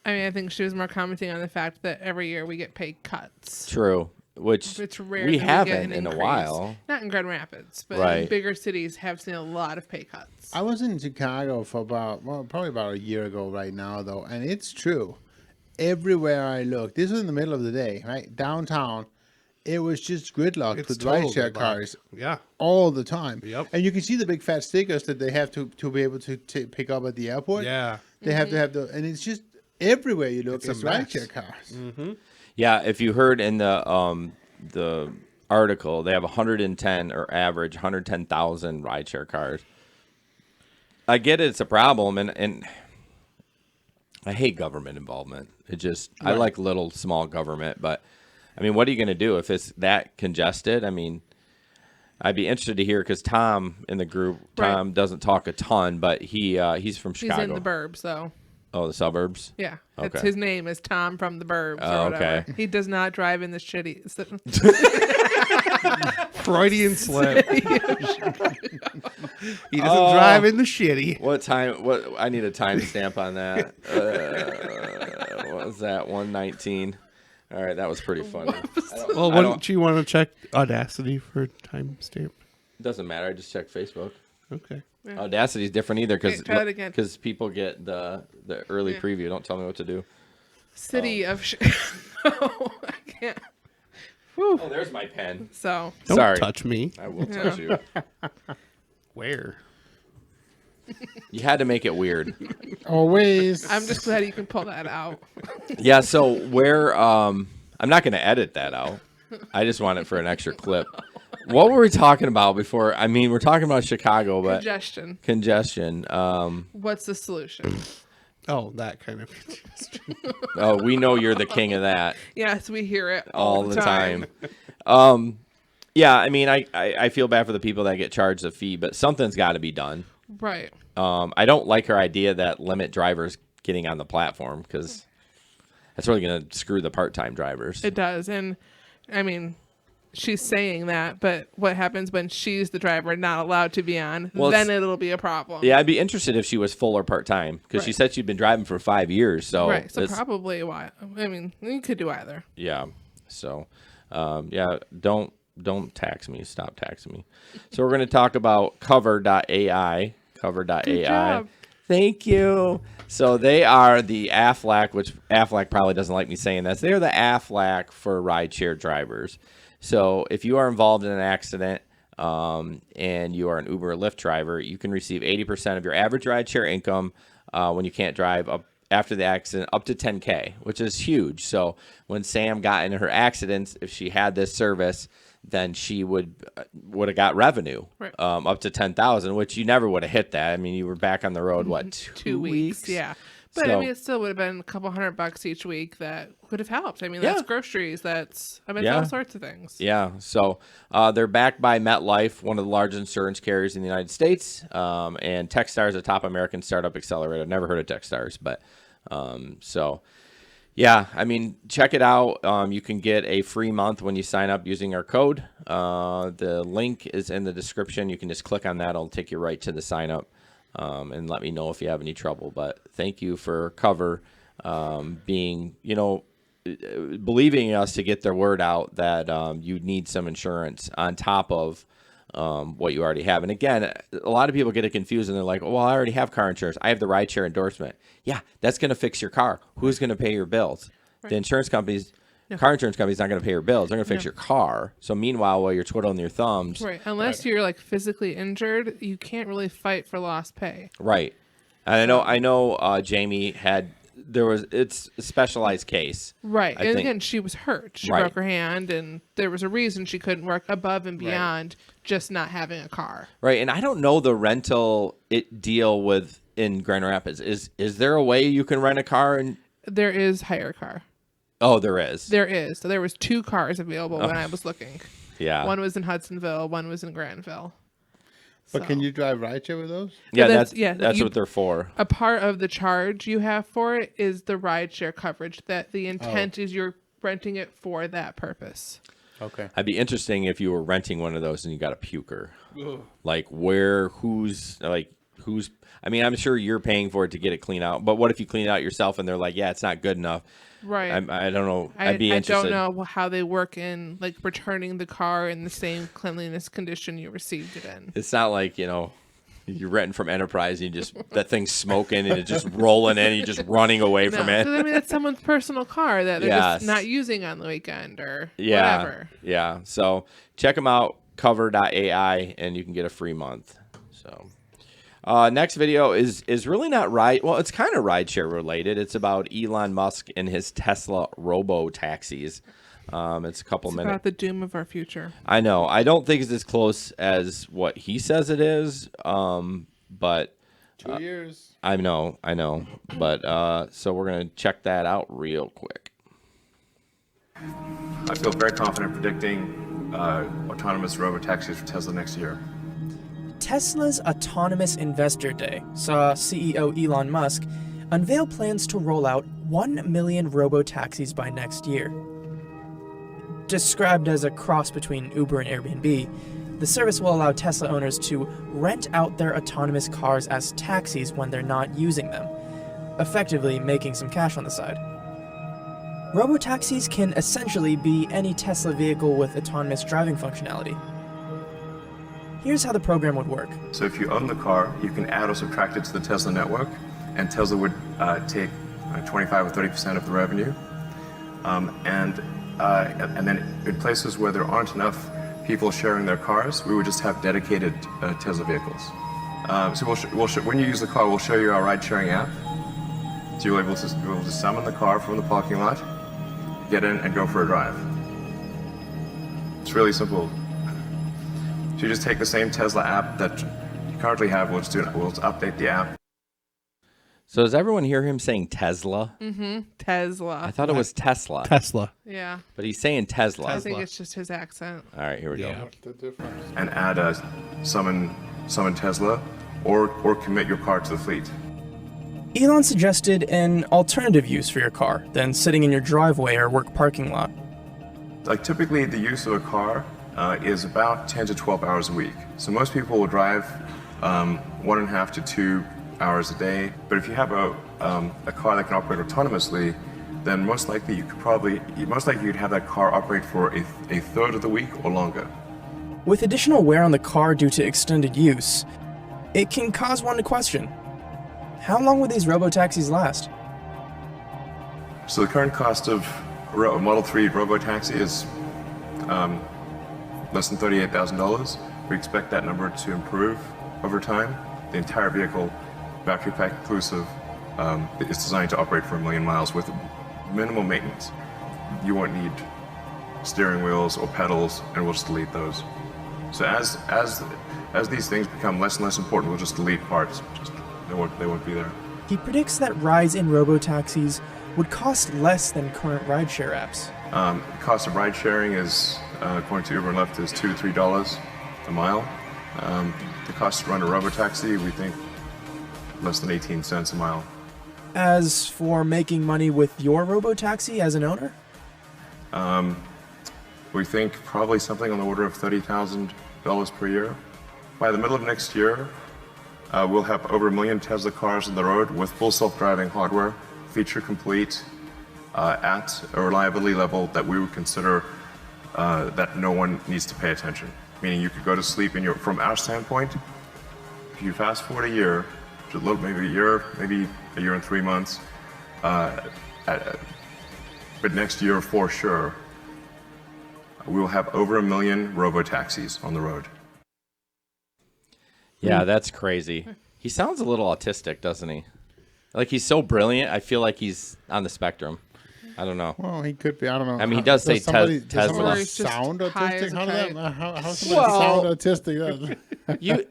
I think she was more commenting on the fact that every year we get pay cuts. True. Which it's rare we that haven't get an in a increase. while. Not in Grand Rapids, but Right. in bigger cities have seen a lot of pay cuts. I was in Chicago for probably about a year ago right now, though, and it's true. Everywhere I looked, this was in the middle of the day, right? Downtown, it was just gridlocked with total rideshare gridlock. cars. Yeah. All the time. Yep. And you can see the big fat stickers that they have to be able to pick up at the airport. Yeah. They have to have and it's just everywhere you look, it's a mess. rideshare cars. Mm-hmm. Yeah, if you heard in the article, they have 110 or average 110,000 rideshare cars. I get it's a problem, and I hate government involvement. It just I like little small government, but I mean, what are you going to do if it's that congested? I mean, I'd be interested to hear because Tom in the group, Tom doesn't talk a ton, but he's from Chicago. He's in the burbs, though. Oh, the suburbs? Yeah. Okay. His name is Tom from the burbs or whatever. Okay. He does not drive in the shitty. Freudian slip. He doesn't drive in the shitty. What time? What I need a timestamp on that. What was that? 1:19. All right, that was pretty funny. Well, wouldn't you want to check Audacity for timestamp? Doesn't matter. I just checked Facebook. Okay. Yeah. Audacity is different either Okay, try that again. because people get the early preview. Don't tell me what to do. City of Chicago. I can't. Whew. Oh, there's my pen. So Don't sorry. touch me. I will touch you. Where? You had to make it weird. Always. I'm just glad you can pull that out. Yeah. So where? I'm not going to edit that out. I just want it for an extra clip. What were we talking about before? I mean, we're talking about Chicago, but congestion. What's the solution? Oh, that kind of congestion. Oh, we know you're the king of that. Yes, we hear it all the time. Yeah, I mean, I feel bad for the people that get charged a fee, but something's got to be done. Right. I don't like her idea that limit drivers getting on the platform because that's really going to screw the part-time drivers. It does, and I mean, she's saying that, but what happens when she's the driver and not allowed to be on? Well, then it'll be a problem. Yeah, I'd be interested if she was full or part-time because she said she'd been driving for 5 years. So right, so probably why. I mean, you could do either. Yeah. So, yeah, don't tax me. Stop taxing me. So we're going to talk about cover.ai. Cover.ai. Good job. Thank you. So they are the AFLAC, which AFLAC probably doesn't like me saying this. They're the AFLAC for rideshare drivers. So if you are involved in an accident and you are an Uber or Lyft driver, you can receive 80% of your average rideshare income when you can't drive up after the accident up to $10K, which is huge. So when Sam got into her accidents, if she had this service, then she would have got revenue up to $10,000, which you never would have hit that. I mean, you were back on the road, what, 2 weeks? Yeah. But So- I mean, it still would have been a couple $100 each week that could have helped. I mean, that's groceries. It's all sorts of things. Yeah. So they're backed by MetLife, one of the largest insurance carriers in the United States. And Techstar is a top American startup accelerator. I've never heard of Techstars, but so yeah, I mean, check it out. You can get a free month when you sign up using our code. The link is in the description. You can just click on that. It'll take you right to the sign up. And let me know if you have any trouble. But thank you for Cover being, believing in us to get their word out that you need some insurance on top of what you already have. And again, a lot of people get it confused and they're like, well, I already have car insurance. I have the rideshare endorsement. Yeah, that's going to fix your car. Who's going to pay your bills? Right. The insurance companies. Car insurance company's not going to pay your bills. They're going to fix your car. So meanwhile, while you're twiddling your thumbs. Right. Unless you're like physically injured, you can't really fight for lost pay. Right. And I know Jamie it's a specialized case. Right. I And think. again, she was hurt. She Right. broke her hand and there was a reason she couldn't work above and beyond just not having a car. Right. And I don't know the rental deal with in Grand Rapids. Is there a way you can rent a car? There is hire car. Oh, there is. There is. So there was 2 cars available when I was looking. Yeah. One was in Hudsonville, one was in Granville. But can you drive rideshare with those? Yeah, that's what they're for. A part of the charge you have for it is the rideshare coverage. That the intent is you're renting it for that purpose. Okay. It'd be interesting if you were renting one of those and you got a puker. Ugh. Like who's. I mean, I'm sure you're paying for it to get it cleaned out, but what if you clean it out yourself and they're like, yeah, it's not good enough. Right. I don't know. I I'd be interested. don't know how they work in like returning the car in the same cleanliness condition you received it in. It's not like, you're renting from Enterprise and that thing's smoking and it's just rolling in and you're just running away from it. 'Cause, I mean, that's someone's personal car that they're just not using on the weekend or whatever. Yeah. So check them out, cover.ai, and you can get a free month. So next video is really not it's kind of rideshare related. It's about Elon Musk and his Tesla robo taxis. It's a couple minutes. About the doom of our future. I know. I don't think it's as close as what he says it is. But 2 years. I know. But so we're gonna check that out real quick. I feel very confident predicting autonomous robo-taxis for Tesla next year. Tesla's Autonomous Investor Day saw CEO Elon Musk unveil plans to roll out 1 million robo-taxis by next year. Described as a cross between Uber and Airbnb, the service will allow Tesla owners to rent out their autonomous cars as taxis when they're not using them, effectively making some cash on the side. Robo-taxis can essentially be any Tesla vehicle with autonomous driving functionality. Here's how the program would work. So if you own the car, you can add or subtract it to the Tesla network, and Tesla would take 25 or 30% of the revenue. And then in places where there aren't enough people sharing their cars, we would just have dedicated Tesla vehicles. So when you use the car, we'll show you our ride-sharing app. So you'll be able to summon the car from the parking lot, get in, and go for a drive. It's really simple. So you just take the same Tesla app that you currently have, we'll just update the app. So does everyone hear him saying Tesla? Mm-hmm. Tesla. I thought it was Tesla. Tesla. Yeah. But he's saying Tesla. I think it's just his accent. All right, here we go. The difference. And add a summon Tesla or commit your car to the fleet. Elon suggested an alternative use for your car than sitting in your driveway or work parking lot. Like typically the use of a car is about 10 to 12 hours a week. So most people will drive 1.5 to 2 hours a day. But if you have a car that can operate autonomously, then most likely you'd have that car operate for a third of the week or longer. With additional wear on the car due to extended use, it can cause one to question, how long will these robo-taxis last? So the current cost of a Model 3 robo-taxi is less than $38,000. We expect that number to improve over time. The entire vehicle, battery pack inclusive, is designed to operate for 1 million miles with minimal maintenance. You won't need steering wheels or pedals, and we'll just delete those. So as these things become less and less important, we'll just delete parts. They won't be there. He predicts that rides in robo-taxis would cost less than current rideshare apps. The cost of ride sharing is, according to Uber and Lyft, is $2 to $3 a mile. The cost to run a robo-taxi, we think, less than 18 cents a mile. As for making money with your robo-taxi as an owner? We think probably something on the order of $30,000 per year. By the middle of next year, we'll have over 1 million Tesla cars on the road with full self-driving hardware, feature complete, at a reliability level that we would consider that no one needs to pay attention. Meaning you could go to sleep from our standpoint, if you fast forward a year, maybe a year and 3 months, but next year for sure, we will have over 1 million robo-taxis on the road. Yeah, that's crazy. He sounds a little autistic, doesn't he? Like he's so brilliant, I feel like he's on the spectrum. I don't know. Well, he could be. I don't know. I mean, he does say Tesla. Does somebody sound autistic? How somebody sound autistic?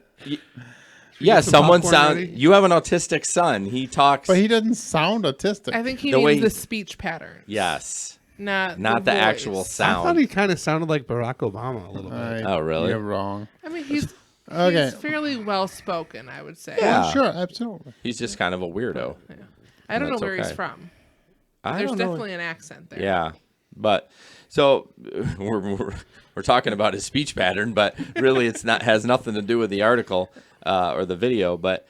Yeah, someone sound. You have an autistic son. He talks, but he doesn't sound autistic. I think he means the speech pattern. Yes. Not the actual sound. I thought he kind of sounded like Barack Obama a little bit. Oh, really? You're wrong. I mean, he's Okay. He's fairly well spoken, I would say. Yeah. Sure, absolutely. He's just kind of a weirdo. Yeah. I don't know That's where he's okay. from. I There's don't know. definitely an accent there. Yeah, but so we're talking about his speech pattern, but really it's not has nothing to do with the article or the video. But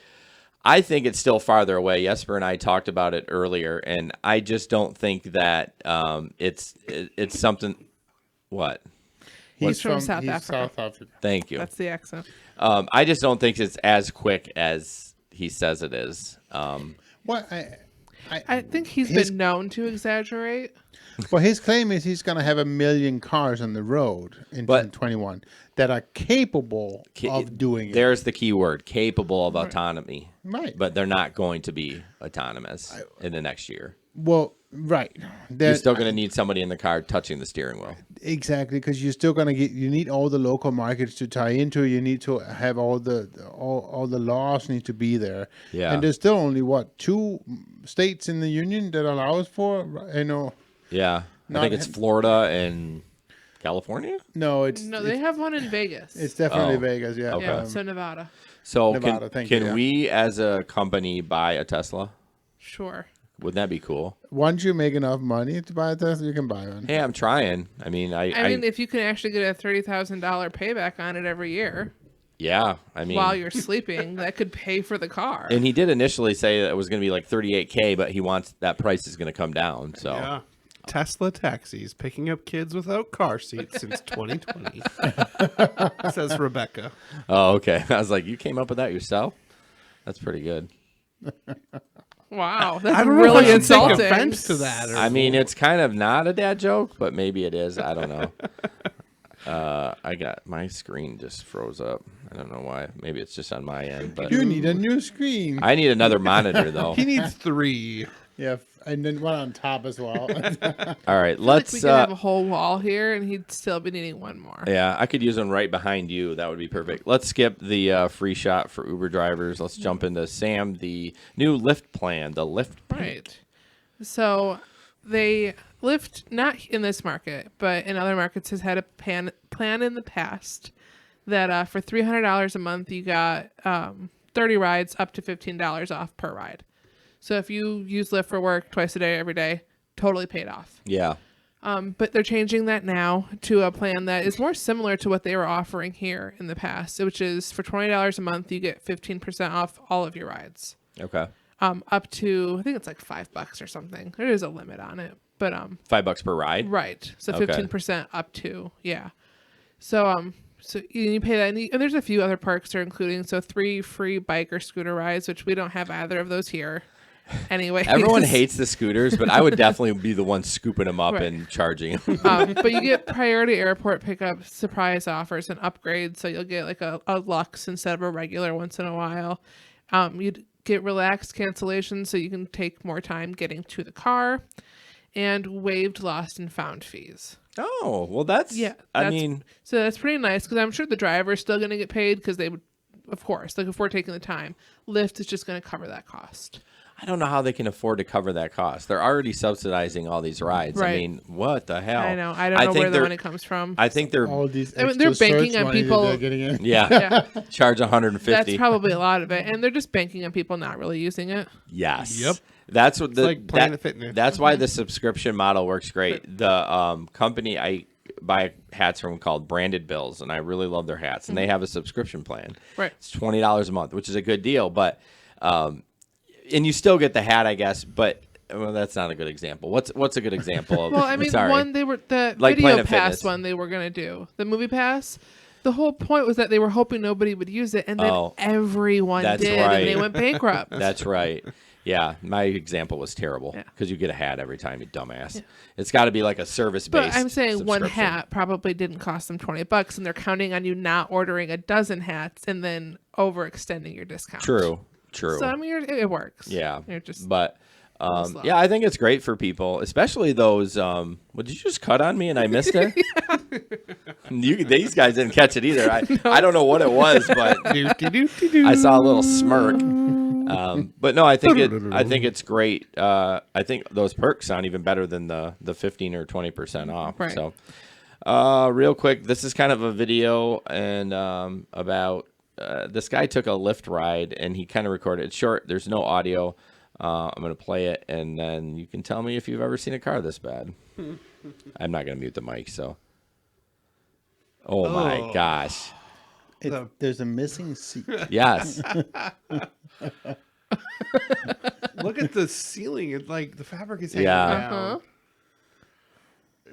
I think it's still farther away. Jesper and I talked about it earlier, and I just don't think that it's something. What? He's from South Africa. South Africa. Thank you. That's the accent. I just don't think it's as quick as he says it is. What I think he's been known to exaggerate. Well, his claim is he's going to have 1 million cars on the road in 2021 that are capable of doing it. There's the key word, capable of autonomy. Right. But they're not going to be autonomous in the next year. Well, right. You're still going to need somebody in the car touching the steering wheel. Exactly, because you're still going to you need all the local markets to tie into. You need to have all the laws need to be there. Yeah. And there's still only, 2 states in the union that allows for, Yeah. I think it's Florida and California? No, they have one in Vegas. It's definitely Vegas, yeah. Okay. Yeah, so Nevada. So Nevada, can we as a company buy a Tesla? Sure. Wouldn't that be cool? Once you make enough money to buy a Tesla, you can buy one. Hey, I'm trying. I mean, I mean, if you can actually get a $30,000 payback on it every year. Yeah, I mean, while you're sleeping, that could pay for the car. And he did initially say that it was going to be like $38K, but he wants that price is going to come down. So yeah. Tesla taxis picking up kids without car seats since 2020. Says Rebecca. Oh, okay. I was like, you came up with that yourself? That's pretty good. Wow, that's I don't know really if I should insulting. take offense to that. I mean, it's kind of not a dad joke, but maybe it is. I don't know. I got my screen just froze up. I don't know why. Maybe it's just on my end. But you need a new screen. I need another monitor though. He needs 3. Yeah, and then one on top as well. All right, let's. We could have a whole wall here, and he'd still be needing one more. Yeah, I could use one right behind you. That would be perfect. Let's skip the free shot for Uber drivers. Let's jump into Sam, the new Lyft plan, the Lyft Pink. Right. So they Lyft, not in this market, but in other markets, has had a plan in the past that for $300 a month, you got 30 rides up to $15 off per ride. So if you use Lyft for work twice a day, every day, totally paid off. Yeah. But they're changing that now to a plan that is more similar to what they were offering here in the past, which is for $20 a month, you get 15% off all of your rides. Okay. Up to, I think it's like $5 or something. There is a limit on it, but $5 per ride. Right. So Okay. 15% up to, yeah. So so you pay that, and there's a few other perks they're including. So 3 free bike or scooter rides, which we don't have either of those here. Anyway, Everyone hates the scooters, but I would definitely be the one scooping them up Right. and charging them. But you get priority airport pickup, surprise offers, and upgrades. So you'll get like a Lux instead of a regular once in a while. You'd get relaxed cancellation, so you can take more time getting to the car, and waived lost and found fees. Oh, well, that's, Yeah, I that's- mean, so that's pretty nice because I'm sure the driver is still going to get paid because they would, of course, like if we're taking the time, Lyft is just going to cover that cost. I don't know how they can afford to cover that cost. They're already subsidizing all these rides. I Right. mean, what the hell? I know. I don't know think where the they're- money comes from. I think they're all these I mean, they're extra banking search on money that people. they're getting in. yeah, charge 150. That's probably a lot of it, and they're just banking on people not really using it. Yes. Yep. That's what It's like Planet Fitness. That's why the subscription model works great. The company I buy hats from called Branded Bills, and I really love their hats, and they have a subscription plan. Right. It's $20 a month, which is a good deal, but and you still get the hat, I guess, but well, that's not a good example. What's a good example of? Well, I mean, sorry. one they were the Like video Planet pass Fitness. one they were gonna do the movie pass. The whole point was that they were hoping nobody would use it, and then everyone That's did, right. and they went bankrupt. That's right. Yeah, my example was terrible because you get a hat every time, you dumbass. It's got to be like a service-based. But I'm saying one subscription. hat probably didn't cost them $20, and they're counting on you not ordering a dozen hats and then overextending your discount. True. So I mean, it works. Yeah, You're just but slow. yeah, I think it's great for people, especially those. What did you just cut on me and I missed it? These guys didn't catch it either. I don't know what it was, but I saw a little smirk. But no, I think it's great. I think those perks sound even better than the 15 or 20% off. Right. So, real quick, this is kind of a video and about this guy took a Lyft ride, and he kind of recorded it. Short. There's no audio. I'm going to play it, and then you can tell me if you've ever seen a car this bad. I'm not going to mute the mic, so. Oh, my gosh. There's a missing seat. Yes. Look at the ceiling. It's like the fabric is hanging down.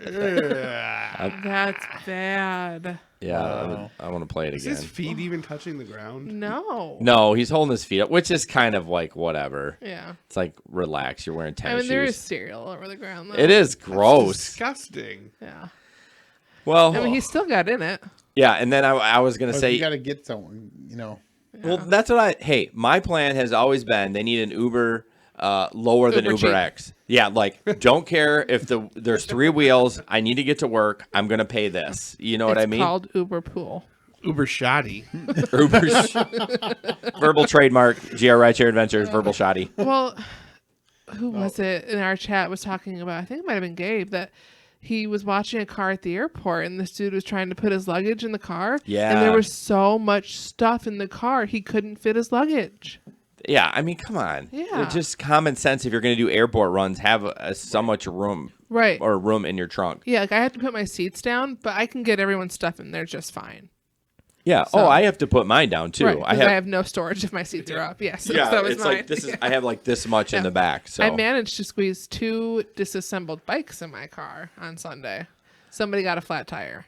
That's bad. Yeah, Wow. I want to play it Is again. his feet even touching the ground? No. No, he's holding his feet up, which is kind of like whatever. Yeah. It's like, relax. You're wearing tennis I mean, there is shoes. cereal over the ground, though. It is gross. Disgusting. Yeah. Well, I mean, he still got in it. yeah, and then I was going to say... You got to get someone, you know. Well, that's what hey, my plan has always been they need an Uber lower than Uber cheap. X. Yeah, like, don't care if there's 3 wheels. I need to get to work. I'm going to pay this. You know what I mean? It's called Uber Pool. Uber shoddy. Verbal trademark, GR Rideshare Adventures, verbal shoddy. Well, who was it in our chat was talking about, I think it might have been Gabe, that he was watching a car at the airport and this dude was trying to put his luggage in the car. Yeah. And there was so much stuff in the car, he couldn't fit his luggage. Yeah, I mean, come on. Yeah. It's just common sense. If you're going to do airport runs, have so much room. Right. Or room in your trunk. Yeah, like I have to put my seats down, but I can get everyone's stuff in there just fine. Yeah. So- I have to put mine down too. Right, 'cause I have no storage if my seats are up. Yes. Yeah, that was it's mine. like this is. I have like this much in the back. So I managed to squeeze 2 disassembled bikes in my car on Sunday. Somebody got a flat tire.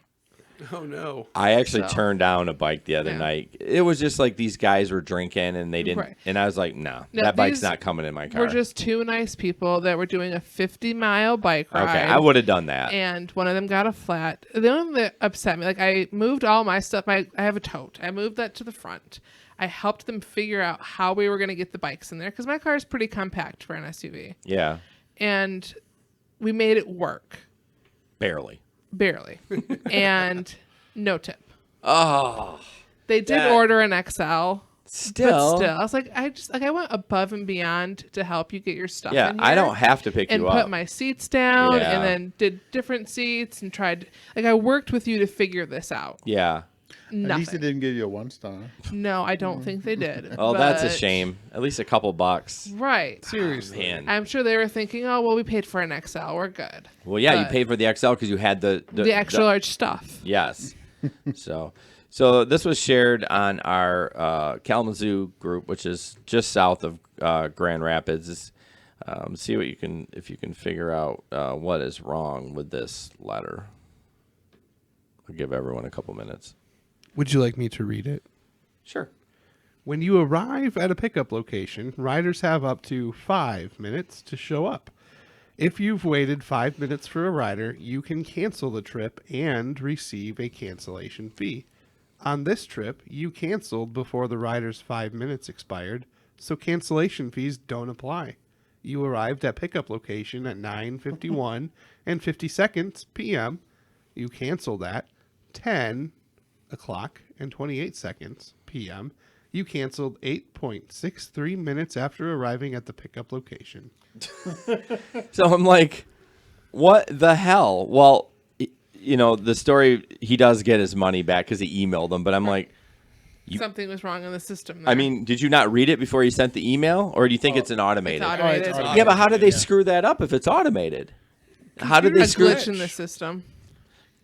Oh, no. I actually turned down a bike the other night. It was just like these guys were drinking and they didn't. Right. And I was like, no, No, that bike's these not coming in my car. We're just 2 nice people that were doing a 50-mile bike ride. Okay, I would have done that. And one of them got a flat. The only thing that upset me, like I moved all my stuff. I have a tote. I moved that to the front. I helped them figure out how we were going to get the bikes in there because my car is pretty compact for an SUV. Yeah. And we made it work. Barely. And no tip. Oh. They did order an XL. Still. But still, I was like, I went above and beyond to help you get your stuff in here. I don't have to pick and you up. And put my seats down Yeah. and then did different seats and tried, like I worked with you to figure this out. Yeah. Nothing. At least they didn't give you a 1-star. No, I don't think they did. Oh, that's a but- shame. At least a couple bucks. Right. Seriously. Man. I'm sure they were thinking, oh, well, we paid for an XL. We're good. Well, yeah, you But paid for the XL because you had the extra large stuff. Yes. So this was shared on our Kalamazoo group, which is just south of Grand Rapids. See what if you can figure out what is wrong with this letter. I'll give everyone a couple minutes. Would you like me to read it? Sure. When you arrive at a pickup location, riders have up to 5 minutes to show up. If you've waited 5 minutes for a rider, you can cancel the trip and receive a cancellation fee. On this trip, you canceled before the rider's 5 minutes expired, so cancellation fees don't apply. You arrived at pickup location at 9:51 and 50 seconds p.m. You canceled at 10 o'clock and 28 seconds p.m. You canceled 8.63 minutes after arriving at the pickup location. So I'm like, what the hell? Well, the story, he does get his money back because he emailed them, but I'm like, Something was wrong in the system there. I mean, did you not read it before you sent the email, or do you think it's an automated? It's automated. It's Yeah, but how did they screw that up if it's automated? How did they a screw glitch in the system.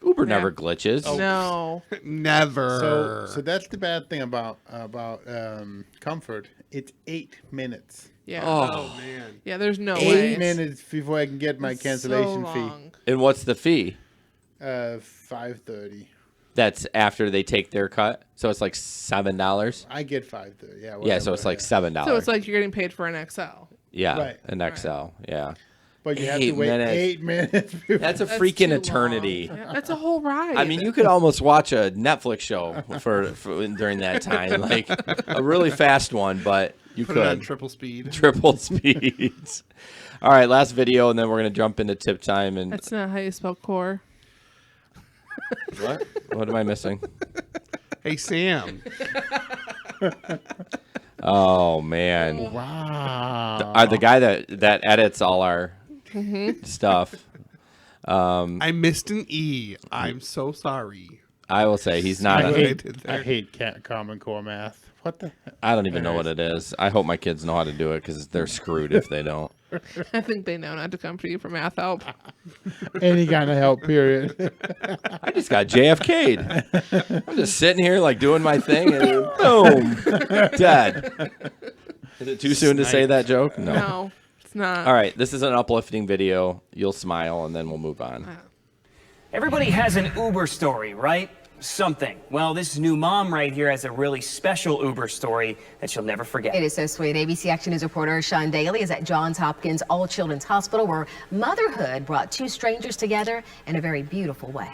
Uber never glitches. No. Never. So that's the bad thing about comfort. It's 8 minutes. Yeah. Oh. Man. Yeah, there's no way. 8 minutes before I can get my cancellation fee. And what's the fee? $5.30. That's after they take their cut, so it's like $7. I get $5.30. Yeah. Yeah, so it's like $7. So it's like you're getting paid for an XL. Yeah, Right. an XL. Yeah. But you have to wait 8 minutes. That's a freaking eternity. Yeah, that's a whole ride. I mean, you could almost watch a Netflix show for during that time, like a really fast one, but you Put could it on triple speed. Triple speeds. All right, last video, and then we're gonna jump into tip time. And That's not how you spell core. what? What am I missing? Hey, Sam. Oh man! Wow. The guy that edits all our stuff. I missed an E. I'm so sorry. I will say he's not. I hate Common Core math. What the? I don't even know what it is. I hope my kids know how to do it because they're screwed if they don't. I think they know not to come to you for math help. Any kind of help, period. I just got JFK'd. I'm just sitting here like doing my thing and boom, dead. Is it too soon to say that joke? No, it's not. All right, this is an uplifting video. You'll smile and then we'll move on. Everybody has an Uber story, right? Something. Well, this new mom right here has a really special Uber story that she'll never forget. It is so sweet. ABC Action News reporter Sean Daly is at Johns Hopkins All Children's Hospital, where motherhood brought two strangers together in a very beautiful way.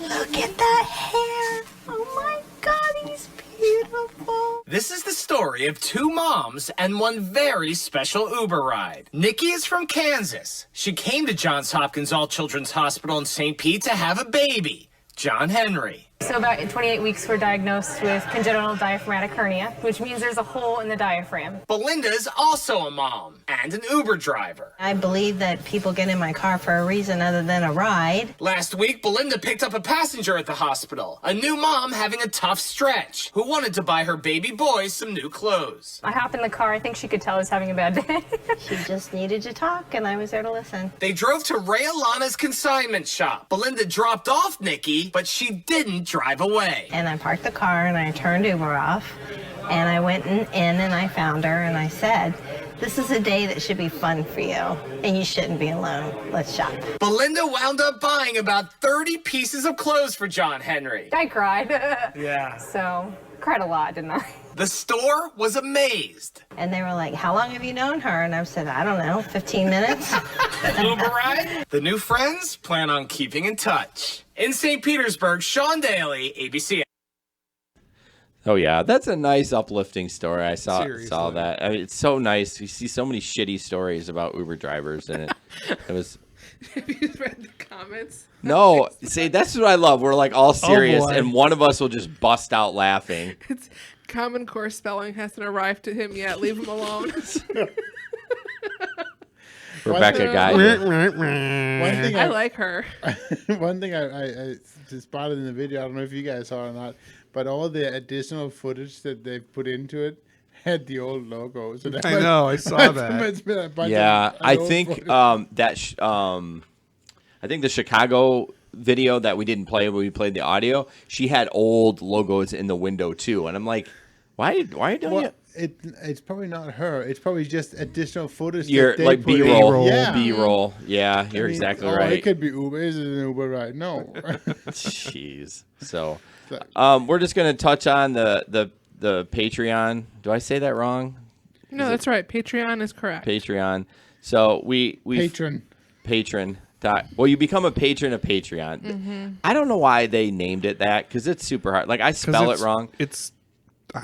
Look at that hair. Oh my God, he's beautiful. This is the story of two moms and one very special Uber ride. Nikki is from Kansas. She came to Johns Hopkins All Children's Hospital in St. Pete to have a baby, John Henry. So about 28 weeks, we're diagnosed with congenital diaphragmatic hernia, which means there's a hole in the diaphragm. Belinda's also a mom and an Uber driver. I believe that people get in my car for a reason other than a ride. Last week, Belinda picked up a passenger at the hospital, a new mom having a tough stretch, who wanted to buy her baby boy some new clothes. I hop in the car. I think she could tell I was having a bad day. She just needed to talk, and I was there to listen. They drove to Ray Alana's consignment shop. Belinda dropped off Nikki, but she didn't drive away. And I parked the car, and I turned Uber off, and I went in and I found her, and I said, this is a day that should be fun for you, and you shouldn't be alone. Let's shop. Belinda wound up buying about 30 pieces of clothes for John Henry. I cried. Yeah. So, cried a lot, didn't I? The store was amazed. And they were like, how long have you known her? And I said, I don't know, 15 minutes. Uber ride? The new friends plan on keeping in touch. In St. Petersburg, Sean Daly, ABC. Oh yeah, that's a nice uplifting story. I saw Seriously. that. I mean, it's so nice. You see so many shitty stories about Uber drivers, and it was. Have you read the comments? No, see, that's what I love. We're like all serious, boy. and one of us will just bust out laughing. It's Common Core spelling hasn't arrived to him yet. Leave him alone. Rebecca guy. One thing I like her. One thing I spotted in the video, I don't know if you guys saw it or not, but all the additional footage that they put into it had the old logo. So I know, I saw that. Yeah, I think I think the Chicago video that we didn't play when we played the audio, she had old logos in the window too, and I'm like, why are you doing it? It's probably not her. It's probably just additional footage. You're that they like put in. B-roll. Yeah. B-roll. Yeah, you're exactly right. It could be Uber. Is it an Uber ride? No. Jeez. So, we're just gonna touch on the Patreon. Do I say that wrong? No, that's right. Patreon is correct. Patreon. So we patron. Well, you become a patron of Patreon. Mm-hmm. I don't know why they named it that because it's super hard. Like I spell it wrong. I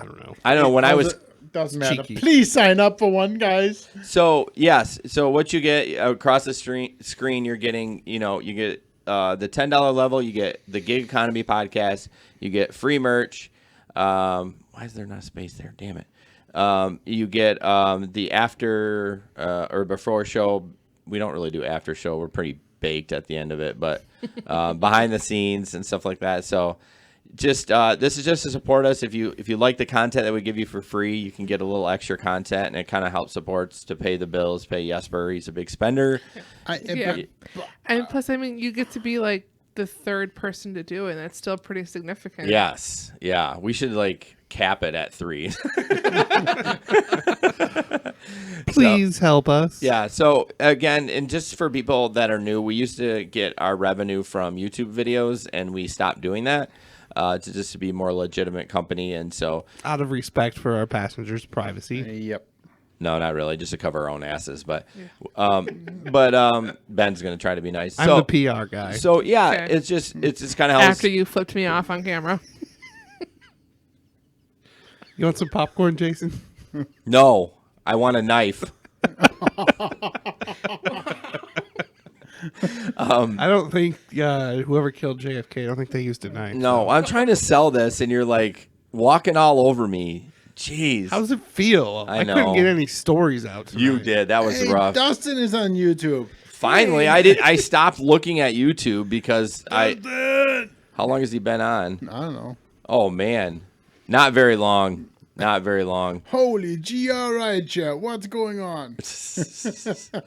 don't know. I don't know when I was. Doesn't matter. Cheeky. Please sign up for one, guys. So yes, so what you get across the screen, you're getting, you get the $10 level, you get the Gig Economy podcast, you get free merch. Why is there not space there? Damn it. You get the after or before show. We don't really do after show. We're pretty baked at the end of it, but behind the scenes and stuff like that. So. Just this is just to support us. If you like the content that we give you for free, you can get a little extra content, and it kind of helps supports to pay the bills, pay Jesper. He's a big spender. Yeah. And plus, I mean, you get to be like the third person to do it, and that's still pretty significant. Yes. Yeah. We should like cap it at 3. Please help us. Yeah. So again, and just for people that are new, we used to get our revenue from YouTube videos, and we stopped doing that. To just to be a more legitimate company, and so out of respect for our passengers' privacy. Yep. No, not really, just to cover our own asses. But Ben's gonna try to be nice. I'm the PR guy. So yeah, Okay. it's just kind of After you flipped me off on camera. You want some popcorn, Jason? No, I want a knife. I don't think whoever killed JFK, I don't think they used a knife. No, I'm trying to sell this, and you're like walking all over me. Jeez. How does it feel? I know. couldn't get any stories out tonight. You did. That was Hey, rough. Dustin is on YouTube. Finally, I stopped looking at YouTube because How long has he been on? I don't know. Oh man, not very long. Not very long. Holy GRI, what's going on? So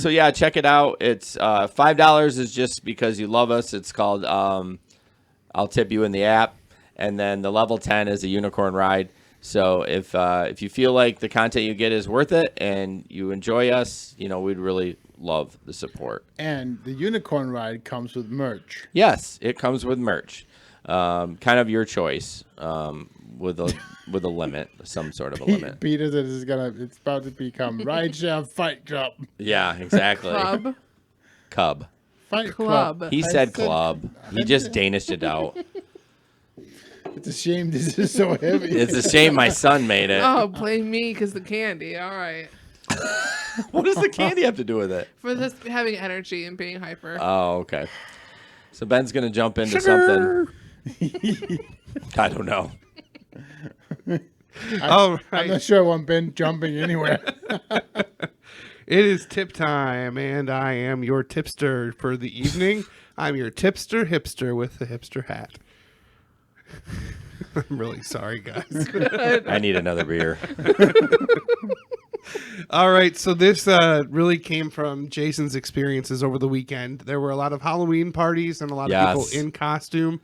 yeah, check it out. It's $5 is just because you love us. It's called I'll Tip You in the app, and then the level 10 is a unicorn ride. So if you feel like the content you get is worth it and you enjoy us, we'd really love the support. And the unicorn ride comes with merch. Yes, it comes with merch. Kind of your choice. With a limit, some sort of a limit. Peter said it's about to become Rideshare Fight Club. Yeah, exactly. Cub. Fight Club. He said club. He just Danished it out. It's a shame this is so heavy. It's a shame my son made it. Oh, blame me because the candy. All right. What does the candy have to do with it? For this having energy and being hyper. Oh, okay. So Ben's gonna jump into something. I don't know. I'm not sure I want Ben jumping anywhere. It is tip time, and I am your tipster for the evening. I'm your tipster hipster with the hipster hat. I'm really sorry, guys. I need another beer. All right, so this really came from Jason's experiences over the weekend. There were a lot of Halloween parties and a lot of people in costume.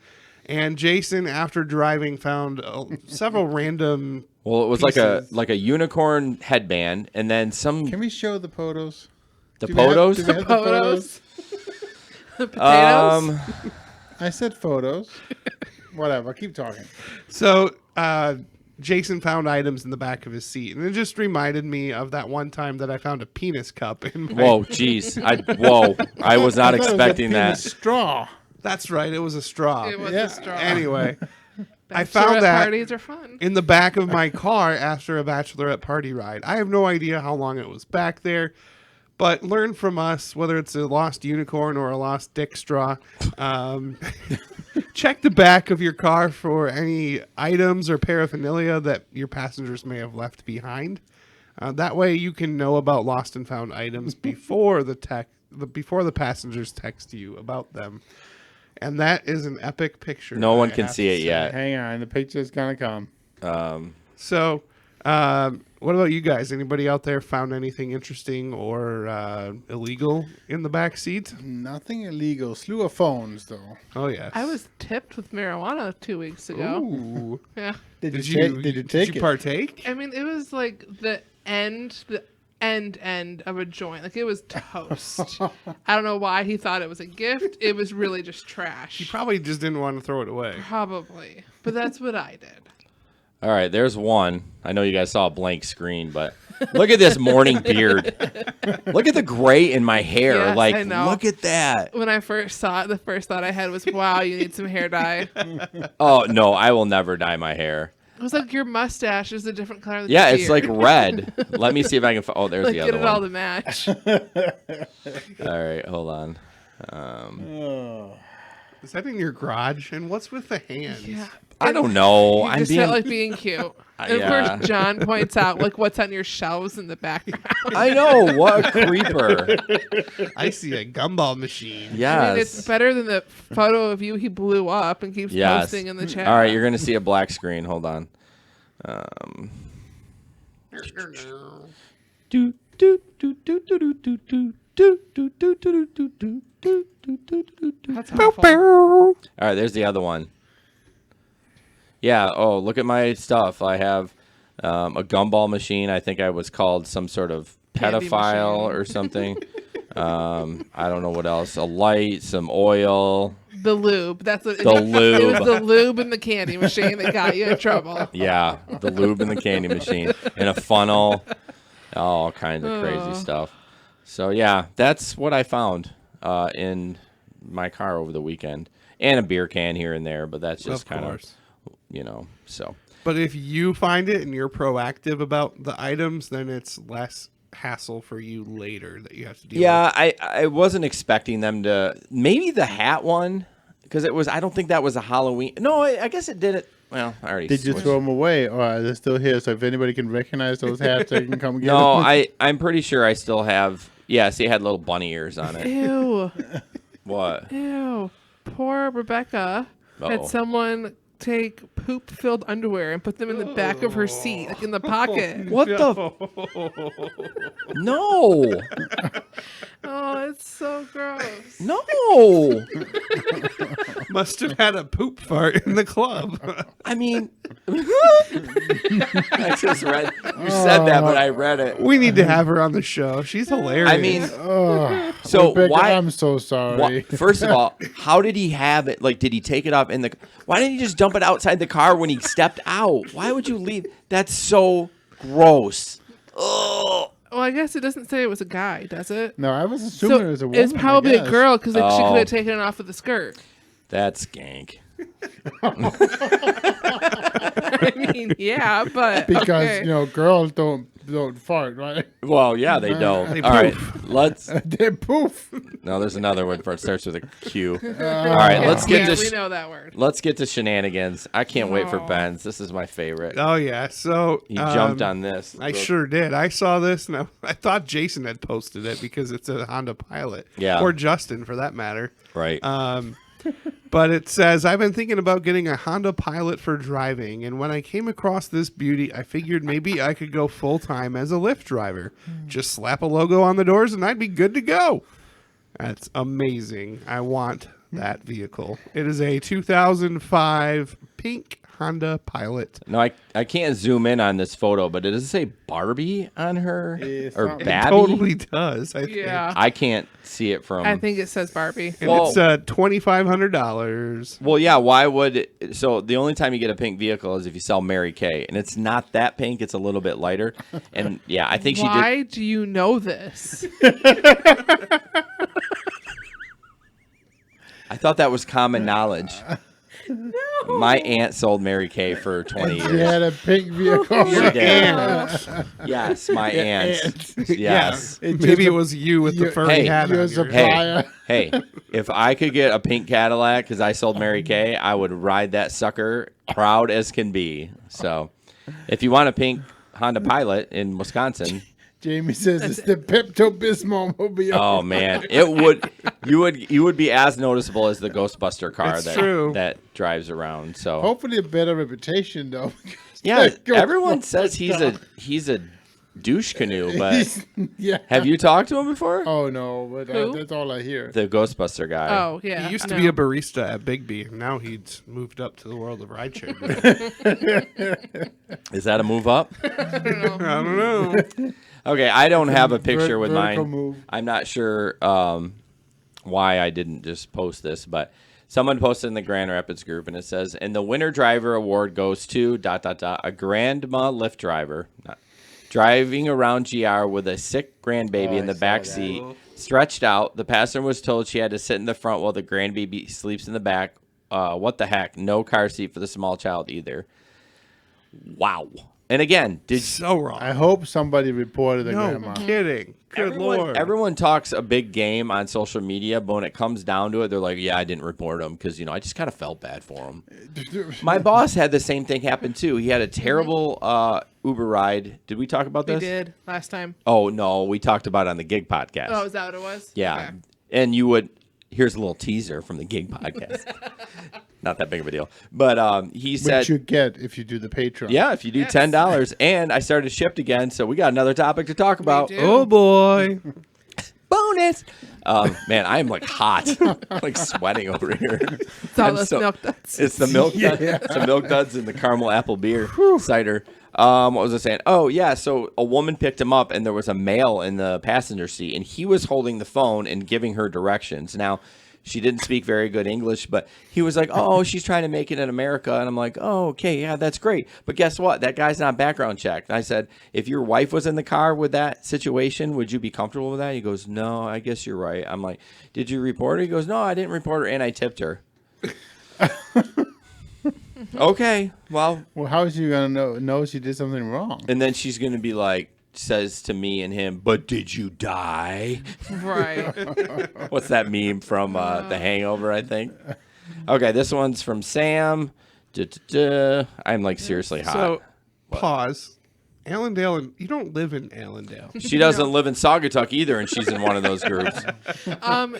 And Jason, after driving, found several random. Well, it was pieces. like a unicorn headband, and then some. Can we show the potos? The potos? Do we have the potos? The potatoes? I said photos. Whatever. Keep talking. So Jason found items in the back of his seat, and it just reminded me of that one time that I found a penis cup in my. Whoa, jeez! I was not expecting that. Straw. That's right. It was a straw. It was a straw. Anyway, I Bachelorette found that parties are fun. in the back of my car after a bachelorette party ride. I have no idea how long it was back there, but learn from us, whether it's a lost unicorn or a lost dick straw. Check the back of your car for any items or paraphernalia that your passengers may have left behind. That way you can know about lost and found items before the passengers text you about them. And that is an epic picture. No one can see it yet. Hang on, the picture's gonna come. So, what about you guys? Anybody out there found anything interesting or illegal in the back seat? Nothing illegal. Slew of phones, though. Oh yes. I was tipped with marijuana 2 weeks ago. Ooh. Yeah. Did you take it? Partake? I mean, it was like the end of a joint. Like, it was toast. I don't know why he thought it was a gift. It was really just trash. He probably just didn't want to throw it away. Probably. But that's what I did. All right, there's one. I know you guys saw a blank screen, but look at this morning beard. Look at the gray in my hair. Yes, like, I know. look at that. When I first saw it, the first thought I had was, wow, you need some hair dye. Oh, no, I will never dye my hair. It was like your mustache is a different color than Yeah, your it's beard. like red. Let me see if I can. Oh, there's like, the other get it one. all to match. All right, hold on. Is that in your garage? And what's with the hands? Yeah. I don't know. You I'm just being felt like being cute. And Yeah. of course, John points out like what's on your shelves in the background. I know, what a creeper. I see a gumball machine. Yes. I mean, it's better than the photo of you he blew up and keeps Yes. posting in the chat. All right, you're gonna see a black screen. Hold on. That's awful. All right, there's the other one. Yeah. Oh, look at my stuff. I have a gumball machine. I think I was called some sort of Candy pedophile machine. or something. I don't know what else. A light, some oil. The lube. That's what The lube. It was the lube and the candy machine that got you in trouble. Yeah, the lube and the candy machine and a funnel. All kinds of crazy stuff. So yeah, that's what I found in my car over the weekend, and a beer can here and there. But that's just kind of, so. But if you find it and you're proactive about the items, then it's less hassle for you later that you have to deal with. Yeah, I wasn't expecting them to. Maybe the hat one, because it was. I don't think that was a Halloween. No, I guess it did it. Well, I already. Did you switched. throw them away, or are they still here? So if anybody can recognize those hats, they can come get them. No, I'm pretty sure I still have Yeah, see, it had little bunny ears on it. Ew. What? Ew. Poor Rebecca had someone take poop-filled underwear and put them in the back of her seat, like in the pocket. What the? No. Oh, it's so gross. No. Must have had a poop fart in the club. I mean, I just read. You said that, but I read it. We need to have her on the show. She's hilarious. I mean, so Rebecca, why? I'm so sorry. First of all, how did he have it? Like, did he take it off in the? Why didn't he just dump it outside the car when he stepped out? Why would you leave? That's so gross. Oh. Well, I guess it doesn't say it was a guy, does it? No, I was assuming it was a woman. It's probably I a guess. girl because she could have taken it off with the skirt. That's skank. I mean, yeah, but because okay. girls don't fart, right? Well, yeah, they don't. They All right, poof. let's. They poof. No, there's another word for it. Starts with a Q. All right, let's get to. We know that word. Let's get to shenanigans. I can't wait for Ben's. This is my favorite. Oh yeah, so he jumped on this. I sure did. I saw this and I thought Jason had posted it because it's a Honda Pilot. Yeah. Or Justin for that matter. Right. But it says, I've been thinking about getting a Honda Pilot for driving, and when I came across this beauty, I figured maybe I could go full-time as a Lyft driver. Just slap a logo on the doors and I'd be good to go. That's amazing. I want that vehicle. It is a 2005 pink Honda Pilot. No, I can't zoom in on this photo, but does it say Barbie on her or Babby? It totally does. I think. Yeah. I can't see it from. I think it says Barbie. And it's $2,500. Well, yeah. Why would so? The only time you get a pink vehicle is if you sell Mary Kay, and it's not that pink. It's a little bit lighter. And yeah, I think she did. Why do you know this? I thought that was common knowledge. No. My aunt sold Mary Kay for 20 years. She had a pink vehicle. She did. Yes, my aunt. Yes. Maybe it was you with the furry hat on. Hey, if I could get a pink Cadillac because I sold Mary Kay, I would ride that sucker proud as can be. So, if you want a pink Honda Pilot in Wisconsin. Jamie says it's the Pepto-Bismol mobile. Oh man, it would. You would be as noticeable as the Ghostbuster car that drives around. So hopefully a better reputation though. Yeah, everyone says he's a douche canoe, but have you talked to him before? Oh no, but that's all I hear. The Ghostbuster guy. Oh yeah, He used to be a barista at Bigby, and now he's moved up to the world of rideshare. Is that a move up? I don't know. Okay, I don't have a picture with mine. Move. I'm not sure why I didn't just post this, but someone posted in the Grand Rapids group, and it says, and the winner driver award goes to ... a grandma Lyft driver driving around GR with a sick grandbaby in the back seat, stretched out. The passenger was told she had to sit in the front while the grandbaby sleeps in the back. What the heck? No car seat for the small child either. Wow. And again, so wrong. I hope somebody reported the No grandma. kidding. Good Lord. Everyone talks a big game on social media, but when it comes down to it, they're like, yeah, I didn't report him because, I just kind of felt bad for him. My boss had the same thing happen, too. He had a terrible Uber ride. Did we talk about this? We did last time. Oh, no. We talked about it on the Gig podcast. Oh, is that what it was? Yeah. Okay. And you would... Here's a little teaser from the Gig podcast. Not that big of a deal. But he said... Which you get if you do the Patreon. Yeah, if you do $10. And I started Shipped again, so we got another topic to talk about. Oh, boy. Bonus. Man, I am like hot. I'm like sweating over here. It's all those milk duds. It's the milk duds. It's the milk duds and the caramel apple beer cider. What was I saying? Oh, yeah. So a woman picked him up, and there was a male in the passenger seat, and he was holding the phone and giving her directions. Now, she didn't speak very good English, but he was like, oh, she's trying to make it in America. And I'm like, oh, okay, yeah, that's great. But guess what? That guy's not background checked. And I said, if your wife was in the car with that situation, would you be comfortable with that? He goes, no, I guess you're right. I'm like, did you report her? He goes, no, I didn't report her, and I tipped her. Okay, well, how is she gonna know she did something wrong? And then she's gonna be like, says to me and him, but did you die? Right. What's that meme from The Hangover, I think? Okay, this one's from Sam. I'm like seriously hot. So, pause. Allendale, and you don't live in Allendale. She doesn't live in Saugatuck either, and she's in one of those groups.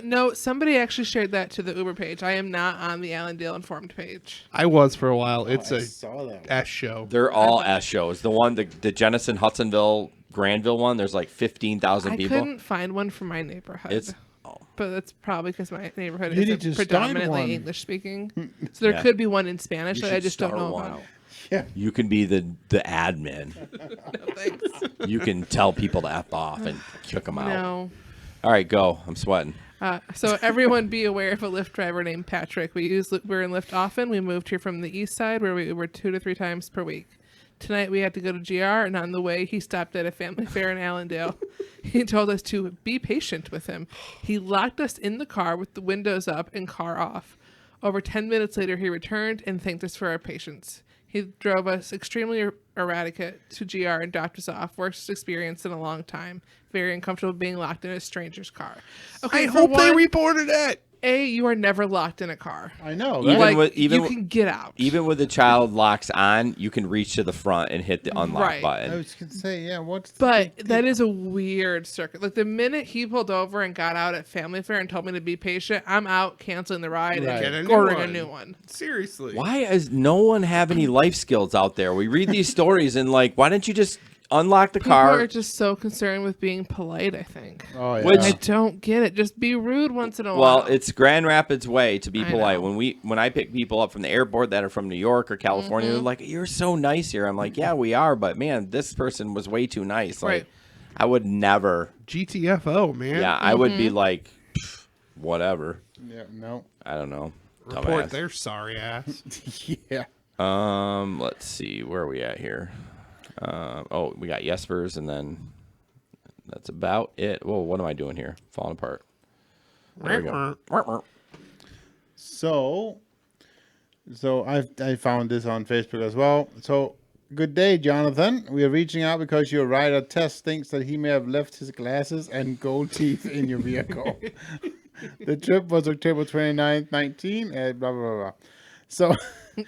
No, somebody actually shared that to the Uber page. I am not on the Allendale Informed page. I was for a while. It's I saw that. S show. They're all S shows. The one, the Jennison, Hudsonville, Granville one, there's like 15,000 people. I couldn't find one for my neighborhood. But that's probably because my neighborhood You need is to start one. predominantly English speaking. So there Yeah. could be one in Spanish You that I should just don't start know one. about. Yeah. You can be the admin. No, thanks. You can tell people to F off and kick them out. No. All right, go. I'm sweating. So everyone be aware of a Lyft driver named Patrick. We're in Lyft often. We moved here from the east side where we were 2 to 3 times per week. Tonight we had to go to GR, and on the way he stopped at a family fair in Allendale. He told us to be patient with him. He locked us in the car with the windows up and car off. Over 10 minutes later, he returned and thanked us for our patience. He drove us extremely erratic to GR and dropped us off. Worst experience in a long time. Very uncomfortable being locked in a stranger's car. Okay, I for hope they one, reported it. you are never locked in a car. I know. You can get out. Even with the child locks on, you can reach to the front and hit the unlock Right. button. I was gonna say, yeah. What's But that is a weird circuit. Like the minute he pulled over and got out at Family Fair and told me to be patient, I'm out canceling the ride Right. Get a and new ordering one. a new one. Seriously. Why does no one have any life skills out there? We read these stories and like, why didn't you just unlock the People car? are just so concerned with being polite, I think. Oh yeah. Which- I don't get it. Just be rude once in a while. Well, it's Grand Rapids way to be I polite. know. When I pick people up from the airport that are from New York or California, they're like, "You're so nice here." I'm like, "Yeah, we are, but man, this person was way too nice." Like, Right. I would never. GTFO, man. Yeah, I would be like, "Pff, whatever. Yeah. No. I don't know. Report Dumbass. their sorry ass. Yeah. Let's see, where are we at here? Oh, we got Jesper's, and then that's about it. Whoa, what am I doing here? Falling apart. There we go. So I found this on Facebook as well. So good day, Jonathan. We are reaching out because your rider Tess thinks that he may have left his glasses and gold teeth in your vehicle. The trip was October 29th, 19, and blah blah blah blah. So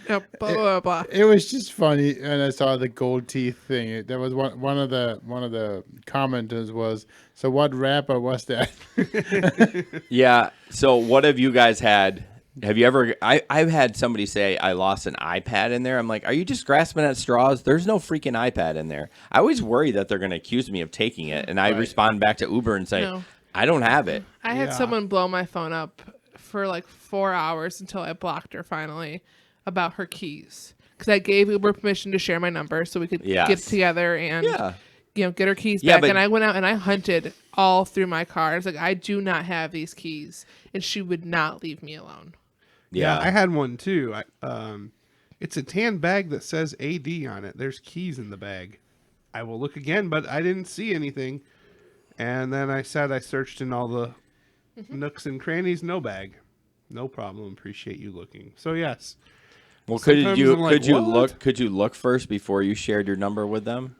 Blah, blah, blah. it was just funny, and I saw the gold teeth thing. There was one of the commenters was, so what rapper was that? Yeah. So what have you guys had? Have you ever? I've had somebody say I lost an iPad in there. I'm like, are you just grasping at straws? There's no freaking iPad in there. I always worry that they're going to accuse me of taking it, and I respond back to Uber and say, No. I don't have it. I had someone blow my phone up for like 4 hours until I blocked her finally about her keys. Because I gave Uber permission to share my number so we could get together and get her keys back. but- And I went out and I hunted all through my car. I was like, I do not have these keys. And she would not leave me alone. Yeah, I had one too. It's a tan bag that says AD on it. There's keys in the bag. I will look again, but I didn't see anything. And then I said I searched in all the nooks and crannies. No bag. No problem. Appreciate you looking. So yes. Well, could Sometimes you I'm like, "What?" look? Could you look first before you shared your number with them?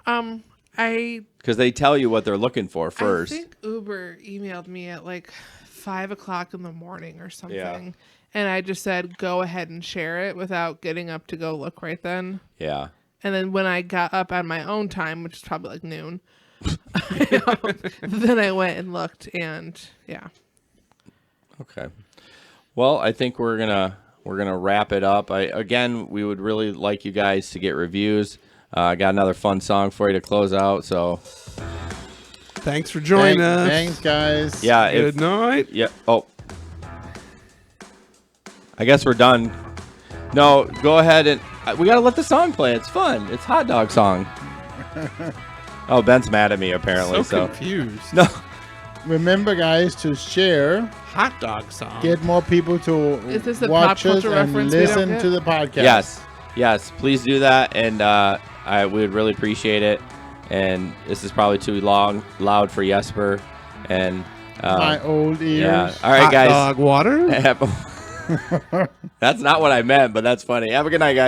Because they tell you what they're looking for first. I think Uber emailed me at like 5 o'clock in the morning or something. Yeah. And I just said, go ahead and share it without getting up to go look right then. Yeah. And then when I got up on my own time, which is probably like noon, then I went and looked, and yeah. Okay. Well, I think we're gonna wrap it up. We would really like you guys to get reviews. I got another fun song for you to close out. So thanks for joining us. Thanks, guys. Yeah. Good night. Yeah. Oh. I guess we're done. No, go ahead and we gotta let the song play. It's fun. It's hot dog song. Oh, Ben's mad at me apparently. So confused. No. Remember, guys, to share. Hot dog song. Get more people to Is this a watch pop us culture and reference we don't listen get? to the podcast. Yes, please do that, and I would really appreciate it. And this is probably too loud for Jesper, and My old ears. Yeah. All right, Hot guys. dog water. That's not what I meant, but that's funny. Have a good night, guys.